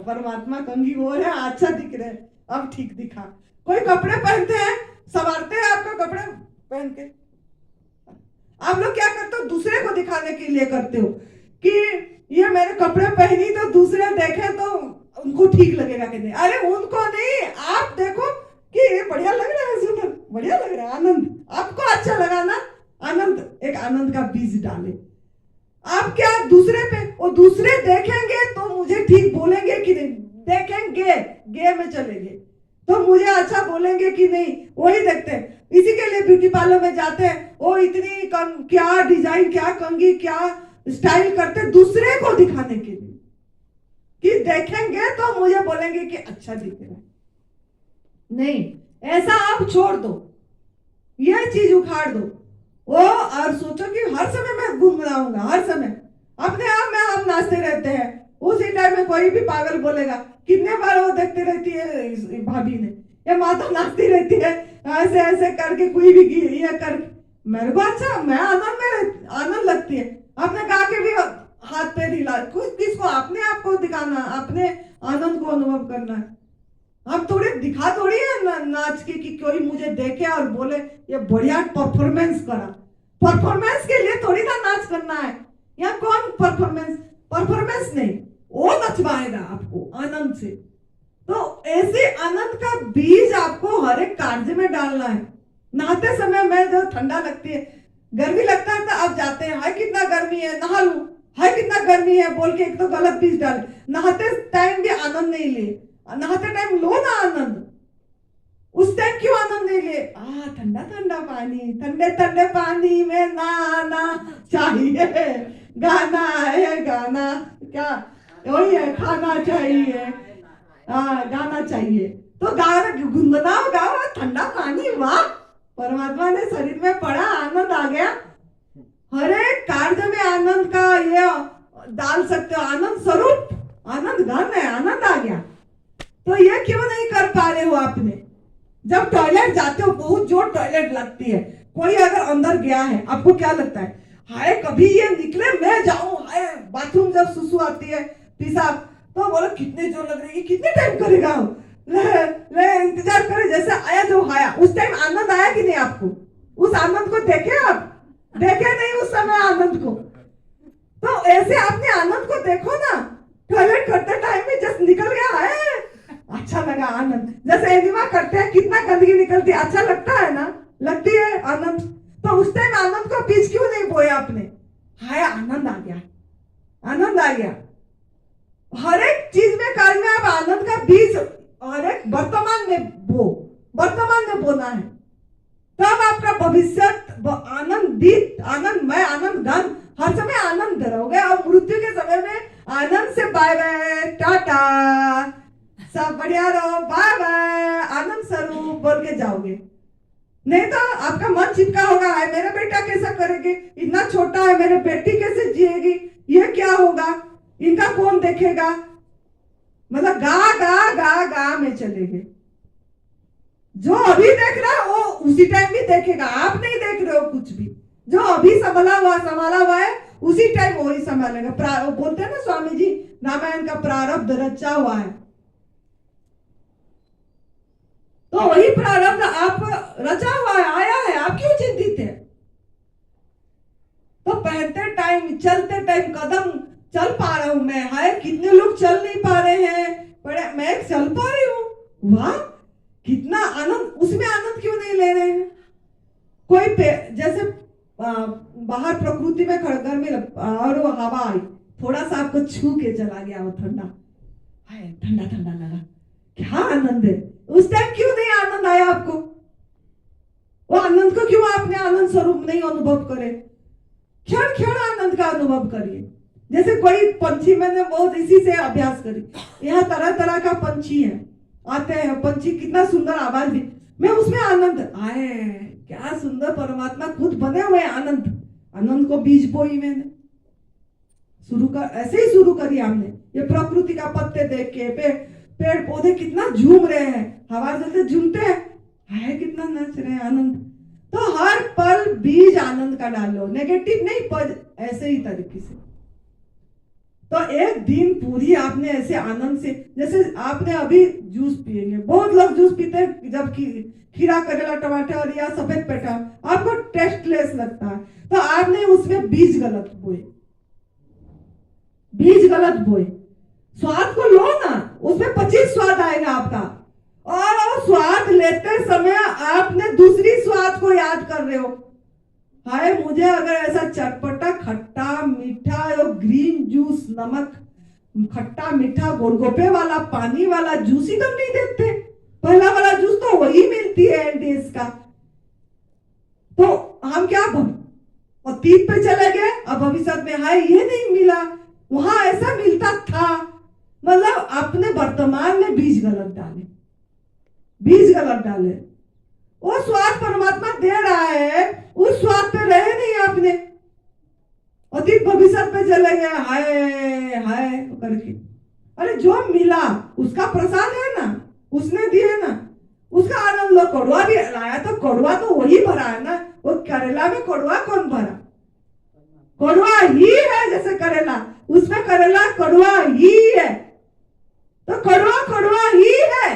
परमात्मा कंगी हो रहे हैं, अच्छा दिख रहे हैं, अब ठीक दिखा। कोई कपड़े पहनते हैं, संवारते हैं आपका कपड़े पहन के, आप लोग क्या करते हो, दूसरे को दिखाने के लिए करते हो कि ये मैंने कपड़े पहनी तो दूसरे देखे तो उनको ठीक लगेगा कि नहीं। अरे उनको नहीं, आप देखो कि ये बढ़िया लग रहा है, सुंदर बढ़िया लग रहा है, आनंद आपको अच्छा लगा ना, आनंद, एक आनंद का बीज डाले। आप क्या दूसरे पे, वो दूसरे देखेंगे तो मुझे ठीक बोलेंगे कि नहीं, देखेंगे गे में चलेंगे तो मुझे अच्छा बोलेंगे कि नहीं, वही देखते हैं। इसी के लिए ब्यूटी पार्लर में जाते हैं, वो इतनी क्या डिजाइन, क्या कंगी, क्या स्टाइल करते दूसरे को दिखाने के लिए कि देखेंगे तो मुझे बोलेंगे कि अच्छा दिख रहा है। नहीं, ऐसा आप छोड़ दो, यह चीज उखाड़ दो वो, और सोचो कि हर समय मैं गुनगुनाऊंगा, हर समय अपने आप में हम नाचते रहते हैं। उसी टाइम में कोई भी पागल बोलेगा, कितने बार वो देखती रहती है भाभी ने, ये माता नाचती रहती है ऐसे ऐसे करके, कोई भी ये करके, मेरे को अच्छा, मैं आनंद लगती है। आपने कहा कि भी हाथ पैर हिला, कुछ किसको, अपने आप को दिखाना, अपने आनंद को अनुभव करना है। हम थोड़ी दिखा थोड़ी है नाच के कि कोई मुझे देखे और बोले ये बढ़िया परफॉर्मेंस करा। परफॉर्मेंस के लिए थोड़ी ना नाच करना है। या कौन परफॉर्मेंस नहीं, वो नचवाएगा आपको आनंद से। तो ऐसे आनंद का बीज आपको हर एक कार्य में डालना है। नहाते समय में जो ठंडा लगती है, गर्मी लगता है, तो आप जाते हैं, हाय कितना गर्मी है, नहा लूं, हाय कितना गर्मी है बोल के एक तो गलत बीज डाल। नहाते टाइम भी आनंद नहीं लिए, नहाते टाइम लो ना आनंद, उस टाइम क्यों आनंद नहीं लिए? ठंडा ठंडा पानी, ठंडे ठंडे पानी में नहाना चाहिए, गाना है गाना, क्या वही है, खाना चाहिए, गाना चाहिए। तो गाना गुनगुनाओ, गाओ, ठंडा पानी, वाह, परमात्मा ने शरीर में पड़ा, आनंद आ गया। हर एक कार्य में आनंद का ये डाल सकते हो, आनंद स्वरूप, आनंद घन है, आनंद आ गया। तो ये क्यों नहीं कर पा रहे हो आपने? जब टॉयलेट जाते हो, बहुत जोर टॉयलेट लगती है, कोई अगर अंदर गया है, आपको क्या लगता है, हाय कभी ये निकले मैं जाऊं, हाय बाथरूम जब सुसु आती है, पेशाब, तो बोलो कितने जोर लग रही है, कितने टाइम करेगा, ले इंतजार करे, जैसे आया जो आया, उस टाइम आनंद आया कि नहीं आपको? उस आनंद को देखे आप? देखे नहीं उस समय आनंद को। तो ऐसे आपने आनंद को देखो ना, टॉयलेट करते टाइम में जस्ट निकल गया है, अच्छा लगा आनंद। जैसे एनिमा करते हैं, कितना गंदगी निकलती है, अच्छा लगता है ना, लगती है आनंद। तो उस टाइम आनंद को बीज क्यों नहीं बोया आपने? हाय आनंद आ गया, आनंद आ गया। हर एक चीज में, कार्य में आप आनंद का बीज हर एक वर्तमान में वर्तमान में बोना है, तब आपका भविष्य आनंदित, आनंदमय, आनंद घन, हर समय आनंद रहोगे। और मृत्यु के समय में आनंद से बाय बाय, टाटा, सब बढ़िया रहो, बाय बाय, आनंद स्वरूप बोल के जाओगे। नहीं तो आपका मन चिपका होगा, है मेरा बेटा कैसा करेगी, इतना छोटा है, मेरी बेटी कैसे जिएगी, ये क्या होगा, इनका कौन देखेगा, मतलब गा गा गा गा में चलेंगे। जो अभी देख रहा है वो उसी टाइम भी देखेगा, आप नहीं देख रहे हो कुछ भी। जो अभी संभाला हुआ है उसी टाइम वही संभालेगा। बोलते हैं ना स्वामी जी, रामायण का प्रारब्ध रचा हुआ है, तो वही प्रारब्ध आप रचा हुआ है, आया है, आप क्यों चिंतित है? तो पहनते टाइम, चलते टाइम कदम चल पा रहा हूं मैं, हाय कितने लोग चल नहीं पा रहे हैं, पर मैं चल पा रही हूँ, वाह कितना आनंद। उसमें आनंद क्यों नहीं ले रहे हैं? कोई जैसे बाहर प्रकृति में गर्मी और वो हवा आई, थोड़ा सा आपको छू के चला गया, वो ठंडा, हाय ठंडा ठंडा लगा, क्या आनंद है। उस टाइम क्यों नहीं आनंद आया आपको? वो आनंद को क्यों आपने आनंद स्वरूप नहीं अनुभव करे? क्षण क्षण आनंद का अनुभव करिए। जैसे कोई पंछी, मैंने बहुत इसी से अभ्यास करी, यहाँ तरह तरह का पंछी है, आते हैं पंछी, कितना सुंदर आवाज भी, मैं उसमें आनंद आए, क्या सुंदर परमात्मा खुद बने हुए आनंद, आनंद को बीज बोई मैंने, शुरू कर, ऐसे ही शुरू करी हमने, ये प्रकृति का पत्ते देख के, पेड़ पौधे कितना झूम रहे हैं, हवा जैसे झूमते हैं, है कितना नाच रहे हैं, आनंद। तो हर पल बीज आनंद का डालो, नेगेटिव नहीं, पर ऐसे ही तरीके से। तो एक दिन पूरी आपने ऐसे आनंद से, जैसे आपने अभी जूस पिएंगे, बहुत लोग जूस पीते हैं जब खीरा, करेला, टमाटर या सफेद पेठा, आपको टेस्टलेस लगता है, तो आपने उसमें बीज गलत बोए, बीज गलत बोए, स्वाद को लो ना, उसमें 25 स्वाद आएगा आपका, और वो स्वाद लेते समय आपने दूसरी स्वाद को याद कर रहे हो, हाय मुझे अगर ऐसा चटपटा खट्टा मीठा और ग्रीन जूस, नमक खट्टा मीठा गोलगप्पे वाला पानी वाला जूस ही तो नहीं देते, पहला वाला जूस तो वही मिलती है एनडीएस का। तो हम क्या अतीत पे चले गए, अब भविष्य में हाय ये नहीं मिला, वहां ऐसा मिलता था, मतलब अपने वर्तमान में बीज गलत डाले, बीज गलत डाले, वो स्वाद परमात्मा दे रहा है, उस स्वाद पे रहे नहीं आपने, अतीत भविष्य पे चले गए, हाय हाय करके। अरे जो मिला उसका प्रसाद है ना, उसने दिए ना, उसका आनंद लो। कड़वा भी लाया तो कड़वा तो वही भरा है ना, वो करेला में कड़वा कौन भरा, कड़वा ही है, जैसे करेला, उसमें करेला कड़वा ही है, तो कड़वा कड़वा ही है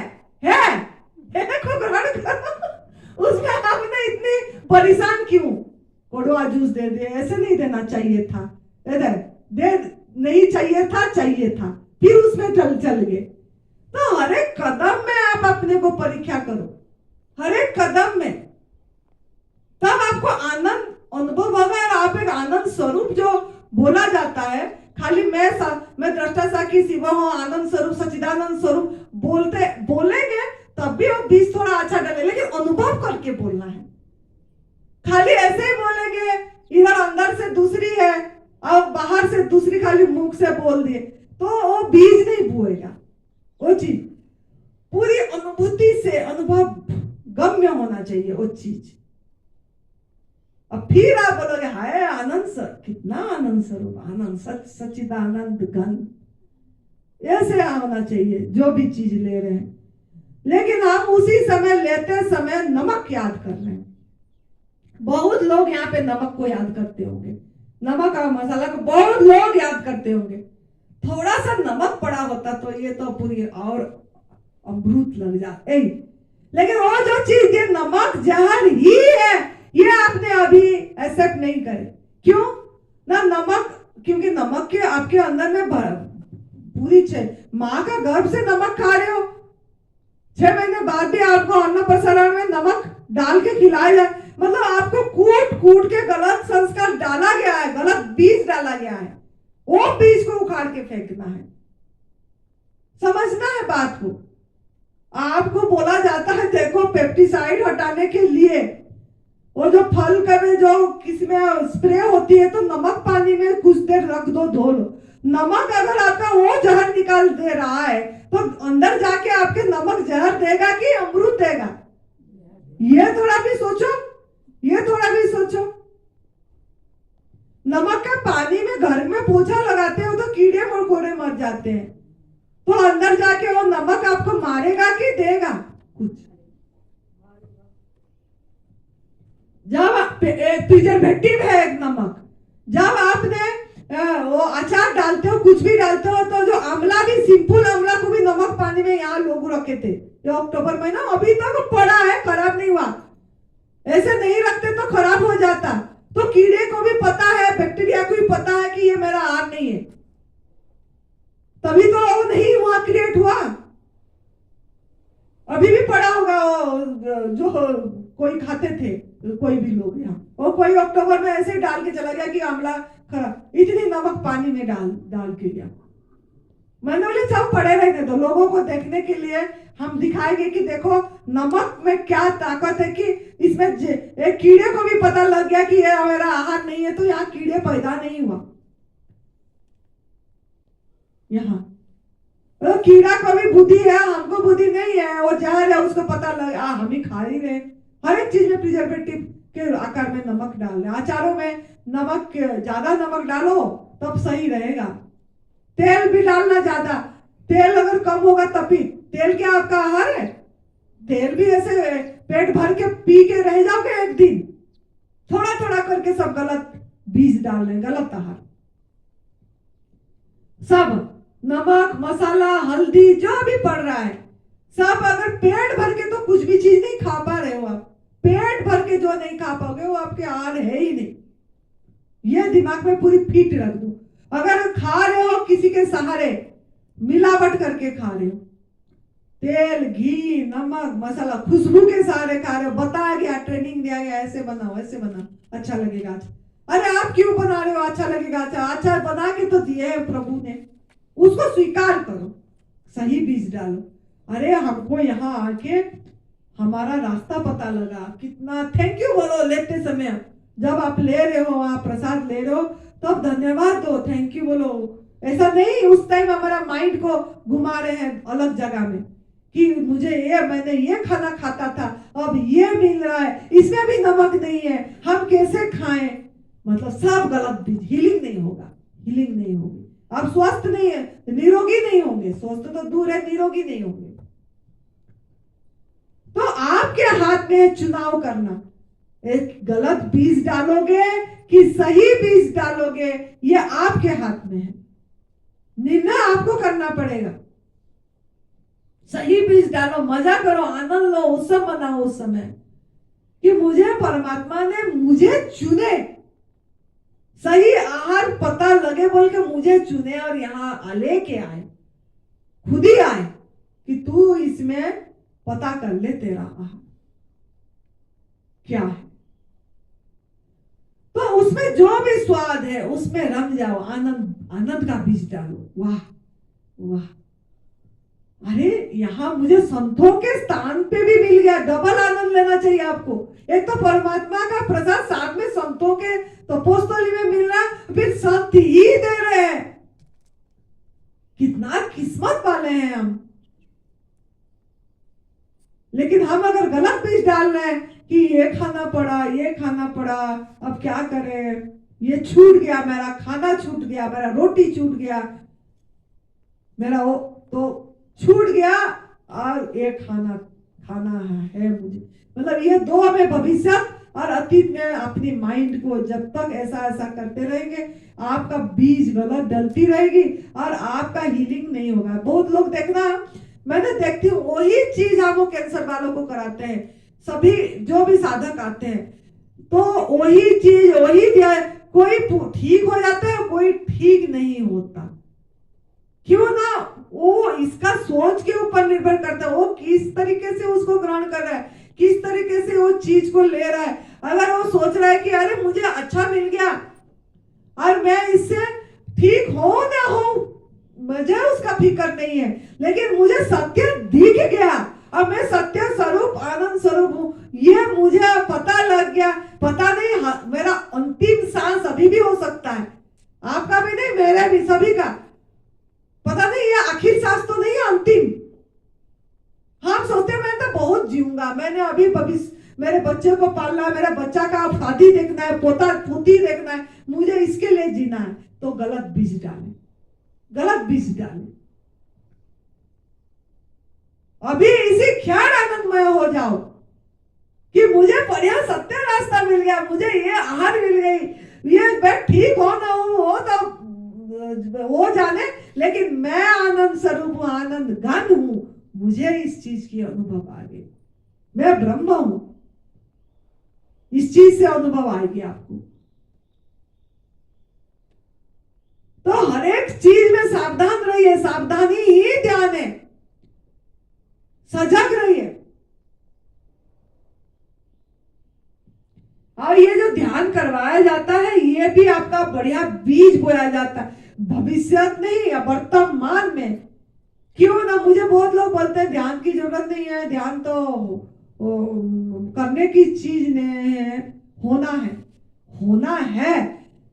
को ग्रहण करो। उसमें आपने इतनी परेशान क्यों, कड़वा जूस दे दे, ऐसे नहीं देना चाहिए था, दे नहीं चाहिए था, चाहिए था, फिर उसमें चल गए। तो हर एक कदम में आप अपने को परीक्षा करो, हर एक कदम में, तब आपको आनंद अनुभव होगा, और आप एक आनंद स्वरूप जो बोला जाता है, खाली मैं दृष्टा साक्षी शिव हूं, आनंद स्वरूप, सच्चिदानंद स्वरूप बोलेंगे तब भी वो बीज थोड़ा अच्छा डले, लेकिन अनुभव करके बोलना है। खाली ऐसे ही बोलेंगे, इधर अंदर से दूसरी है और बाहर से दूसरी, खाली मुख से बोल दिए, तो वो बीज नहीं बोएगा, वो चीज पूरी अनुभूति से, अनुभव गम्य होना चाहिए वो चीज। अब फिर आप बोलोगे हाय आनंद सर, कितना आनंद स्वरूप, आनंद सच्चिदानंद घन, ऐसे होना चाहिए जो भी चीज ले रहे हैं। लेकिन हम उसी समय लेते समय नमक याद कर रहे हैं। बहुत लोग यहाँ पे नमक को याद करते होंगे, नमक और मसाला को बहुत लोग याद करते होंगे। थोड़ा सा नमक पड़ा होता तो ये तो पूरी और अमृत लग जाए, लेकिन वो जो चीज ये नमक जहर ही है, ये आपने अभी एक्सेप्ट नहीं करे। क्यों ना, नमक, क्योंकि नमक के आपके अंदर में पूरी माँ का गर्भ से नमक खा रहे हो, 6 महीने बाद भी आपको अन्न प्रसारण में नमक डाल के खिलाया जाए, मतलब आपको कूट कूट के गलत संस्कार डाला गया है, गलत बीज डाला गया है, वो बीज को उखाड़ के फेंकना है, समझना है बात को। आपको बोला जाता है देखो पेस्टिसाइड हटाने के लिए वो जो फल में जो किसमें स्प्रे होती है, तो नमक पानी में कुछ देर रख दो, धो लो। नमक अगर आपका वो जहर निकाल दे रहा है, तो अंदर जाके आपके नमक जहर देगा कि अमृत देगा, ये थोड़ा भी सोचो, ये थोड़ा भी सोचो। नमक का पानी में घर में पोछा लगाते हो तो कीड़े मकोड़े मर जाते हैं, तो अंदर जाके वो नमक आपको मारेगा कि देगा कुछ। जब प्रिजर्वेटिव है एक नमक, जब आपने वो अचार डालते हो, कुछ भी डालते हो, तो जो आंवला भी, सिंपल आंवला को भी नमक पानी में यहाँ लोग रखे थे, ये अक्टूबर महीना अभी तक तो पड़ा है, खराब नहीं हुआ, ऐसे नहीं रखते तो खराब हो जाता। तो कीड़े को भी पता है, बैक्टीरिया को भी पता है कि ये मेरा आहार नहीं है, तभी तो वो नहीं वहां क्रिएट हुआ। अभी भी पड़ा होगा जो कोई खाते थे, कोई भी लोग यहाँ, और कोई अक्टूबर में ऐसे ही डाल के चला गया कि आंवला खराब, इतनी नमक पानी में डाल के गया। मैंने बोले सब पड़े रहने दो, लोगों को देखने के लिए हम दिखाएंगे कि देखो नमक में क्या ताकत है, कि इसमें एक कीड़े को भी पता लग गया कि ये मेरा आहार नहीं है, तो यहाँ कीड़े पैदा नहीं हुआ। यहाँ तो कीड़ा को भी बुद्धि है, हमको बुद्धि नहीं है। वो जहर है, उसको पता लगा हम ही खा ही रहे। हर एक चीज में प्रिजर्वेटिव के आकार में नमक डाल रहे। अचारों में नमक, ज्यादा नमक डालो तब सही रहेगा। तेल भी डालना ज्यादा, तेल अगर कम होगा तब भी। तेल क्या आपका आहार है? तेल भी ऐसे पेट भर के पी के रह जाओगे एक दिन। थोड़ा थोड़ा करके सब गलत बीज डाल रहे, गलत आहार। सब नमक, मसाला, हल्दी जो भी पड़ रहा है सब अगर पेट भर के, तो कुछ भी चीज नहीं खा पा रहे हो आप। पेट भर के जो नहीं खा पाओगे वो आपके आहार है ही नहीं। ये दिमाग में पूरी फिट रख दो। अगर खा रहे हो किसी के सहारे, मिलावट करके खा रहे हो, तेल, घी, नमक, मसाला, खुशबू के सहारे खा रहे हो, बताया गया, ट्रेनिंग दिया गया, ऐसे बनाओ, ऐसे बना, अच्छा लगेगा। अरे आप क्यों बना रहे हो? अच्छा लगेगा। अच्छा अच्छा बना के तो दिए है प्रभु ने, उसको स्वीकार करो, सही बीज डालो। अरे हमको यहाँ आके हमारा रास्ता पता लगा, कितना थैंक यू बोलो लेते समय। जब आप ले रहे हो, आप प्रसाद ले रहे हो, तब धन्यवाद दो, थैंक यू बोलो। ऐसा नहीं उस टाइम हमारा माइंड को घुमा रहे हैं अलग जगह में कि मुझे ये, मैंने ये खाना खाता था, अब ये मिल रहा है, इसमें भी नमक नहीं है, हम कैसे खाएं। मतलब सब गलत बीज। हीलिंग नहीं होगा, हीलिंग नहीं होगी, आप स्वस्थ नहीं है, निरोगी नहीं होंगे। स्वस्थ तो दूर है, निरोगी नहीं होंगे। तो आपके हाथ में है चुनाव करना, एक गलत बीज डालोगे कि सही बीज डालोगे, ये आपके हाथ में है। निर्णय आपको करना पड़ेगा। सही बीज डालो, मजा करो, आनंद लो, उत्सव मनाओ उस समय कि मुझे परमात्मा ने मुझे चुने, सही आहार पता लगे बोल के मुझे चुने और यहाँ लेके आए, खुद ही आए कि तू इसमें पता कर ले तेरा आहार क्या है। तो उसमें जो भी स्वाद है उसमें रम जाओ, आनंद, आनंद का बीज डालो। वाह वाह, अरे यहाँ मुझे संतों के स्थान पे भी मिल गया, डबल आनंद लेना चाहिए आपको। एक तो परमात्मा का प्रसाद, साथ में संतों के तपोस्थली में मिल रहा, फिर संत ही दे रहे हैं। कितना किस्मत वाले हैं हम। लेकिन हम अगर गलत बीज डाल रहे हैं कि ये खाना पड़ा, ये खाना पड़ा, अब क्या करें, ये छूट गया, मेरा खाना छूट गया, मेरा रोटी छूट गया, मेरा वो तो छूट गया, और ये खाना खाना है मुझे। मतलब ये दो हमें भविष्य और अतीत में अपनी माइंड को जब तक ऐसा ऐसा करते रहेंगे, आपका बीज गलत डलती रहेगी और आपका हीलिंग नहीं होगा। बहुत लोग देखना, मैंने देखती हूँ, वही चीज हम वो कैंसर वालों को कराते हैं, सभी जो भी साधक आते हैं, तो वही चीज वही दिया, कोई ठीक हो जाता है, कोई ठीक नहीं होता। क्यों ना? वो इसका सोच के ऊपर निर्भर करता है, वो किस तरीके से उसको ग्रहण कर रहा है, किस तरीके से वो चीज को ले रहा है। अगर वो सोच रहा है कि अरे मुझे अच्छा मिल गया और मैं इससे ठीक हो ना हो, मुझे उसका फिक्र नहीं है, लेकिन मुझे सत्य दिख गया और मैं सत्य स्वरूप, आनंद स्वरूप हूँ, ये मुझे पता लग गया। पता नहीं मेरा अंतिम सांस अभी भी हो सकता है, आपका भी नहीं, मेरा भी, सभी का पता नहीं, ये आखिर सांस तो नहीं है अंतिम। हम सोचते हैं मैं तो बहुत जीऊंगा, मैंने अभी भविष्य, मेरे बच्चे को पालना है, मेरा बच्चा का शादी देखना है, पोता पोती देखना है, मुझे इसके लिए जीना है। तो गलत बीज डाले, गलत बीज डाले। अभी इसी क्षण आनंदमय हो जाओ कि मुझे बढ़िया सत्य रास्ता मिल गया, मुझे ये आहार मिल गई, ये मैं ठीक हो ना हो तो वो जाने, लेकिन मैं आनंद स्वरूप हूं, आनंद घन हूं, मुझे इस चीज की अनुभव आ गई, मैं ब्रह्म हूं। इस चीज से अनुभव आएगी आपको। तो हर एक चीज में सावधान रहिए, सावधानी ही ध्यान है, सजग रहिए। और ये जो ध्यान करवाया जाता है, ये भी आपका बढ़िया बीज बोया जाता है, भविष्य नहीं या वर्तमान में। क्यों ना? मुझे बहुत लोग बोलते हैं ध्यान की जरूरत नहीं है, ध्यान तो करने की चीज नहीं है, होना है, होना है।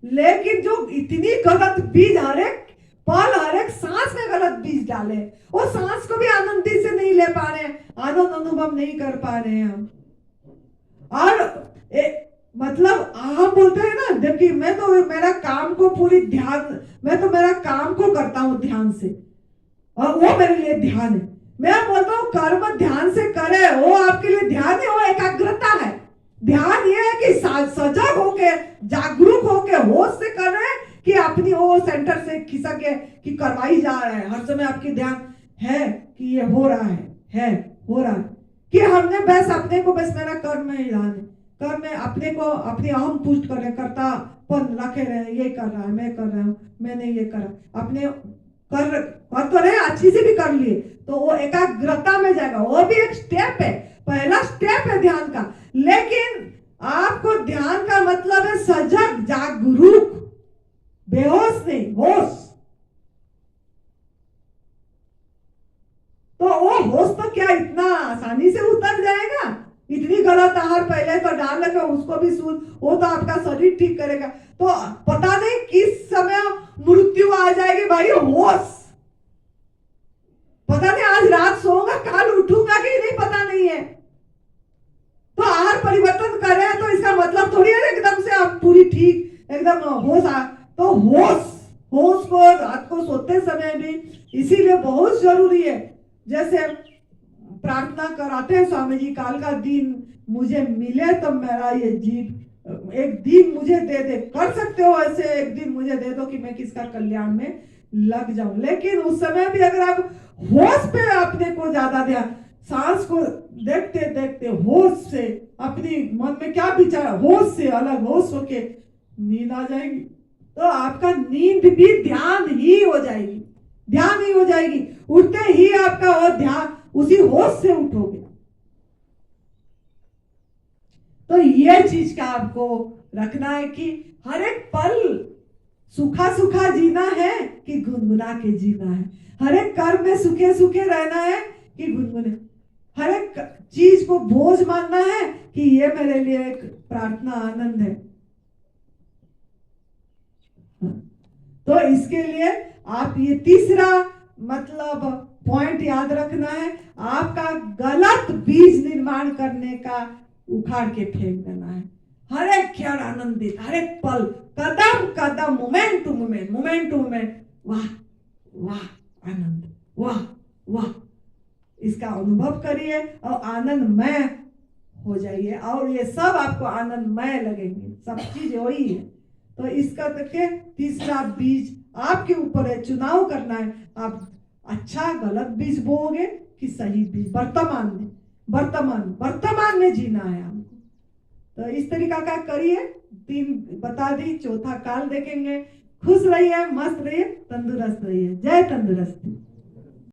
लेकिन जो इतनी गलत बीज हर एक पल हर एक सांस में गलत बीज डाले, वो सांस को भी आनंदी से नहीं ले पा रहे हैं, आनंद अनुभव नहीं कर पा रहे हैं हम। और मतलब हम बोलते हैं ना, देखिए मैं तो मेरा काम को पूरी ध्यान, मैं तो मेरा काम को करता हूँ ध्यान से, और वो मेरे लिए ध्यान है। मैं बोलता हूँ कर्म ध्यान से करे, वो आपके लिए ध्यान है, वो एकाग्रता है। ध्यान ये है कि सजग होके, जागरूक होके, होश से कर रहे हैं कि अपनी वो सेंटर से खिसक के कि करवाई जा रहा है, हर समय आपकी ध्यान है कि ये हो रहा है हो रहा है, कि हमने बस अपने को, बस मेरा कर्म में ही ध्यान है, कर्म में अपने को, अपनी अहम पुष्ट कर रहे, कर्तापन रखे रहे, ये कर रहा है, मैं कर रहा हूँ, मैंने ये करा, अपने कर तो रहे, अच्छी से भी कर लिए, तो वो एकाग्रता में जाएगा। वो भी एक स्टेप है, पहला स्टेप है ध्यान का। लेकिन आपको ध्यान का मतलब है सजग, जागरूक, बेहोश नहीं, होश। तो वो होश तो क्या इतना आसानी से उतर जाएगा? इतनी गलत आहार पहले तो डाल रखे, उसको भी सुन, वो तो आपका शरीर ठीक करेगा, तो पता नहीं किस समय मृत्यु आ जाएगी भाई। होश, पता नहीं आज रात सोऊंगा, कल उठूंगा कि नहीं, पता नहीं है। तो आहार परिवर्तन कर रहे हैं तो इसका मतलब थोड़ी है एकदम से आप पूरी ठीक एकदम होश तो होश को रात को सोते समय भी इसीलिए बहुत जरूरी है। जैसे प्रार्थना कराते हैं स्वामी जी, काल का दिन मुझे मिले तो मेरा ये जीव एक दिन मुझे दे दे, कर सकते हो ऐसे, एक दिन मुझे दे दो कि मैं किसका कल्याण में लग जाऊं। लेकिन उस समय भी अगर आप होश पे अपने को ज्यादा ध्यान, सांस को देखते देखते होश से, अपनी मन में क्या विचार, होश से अलग होश होके नींद आ जाएगी, तो आपका नींद भी ध्यान ही हो जाएगी, ध्यान ही हो जाएगी। उठते ही आपका और ध्यान उसी होश से उठोगे। तो ये चीज का आपको रखना है कि हर एक पल सूखा सूखा जीना है कि गुनगुना के जीना है, हर एक कर्म में सूखे सूखे रहना है कि गुनगुने, हर एक चीज को बोझ मानना है कि ये मेरे लिए एक प्रार्थना आनंद है। तो इसके लिए आप ये तीसरा मतलब पॉइंट याद रखना है, आपका गलत बीज निर्माण करने का उखाड़ के फेंक देना है। हर एक क्षण आनंदित, हर एक पल, कदम कदम, moment to moment, moment to moment, वाह वाह आनंद, वाह वाह, इसका अनुभव करिए और आनंदमय हो जाइए, और ये सब आपको आनंदमय लगेंगे, सब चीज वही है। तो इसका करके तीसरा बीज आपके ऊपर है, चुनाव करना है, आप अच्छा गलत बीज बोओगे कि सही बीज, वर्तमान में जीना है हमको। तो इस तरीका का करिए, 3 बता दी, चौथा काल देखेंगे। खुश रहिए, मस्त रहिए, तंदुरुस्त रहिए। जय तंदुरुस्ती।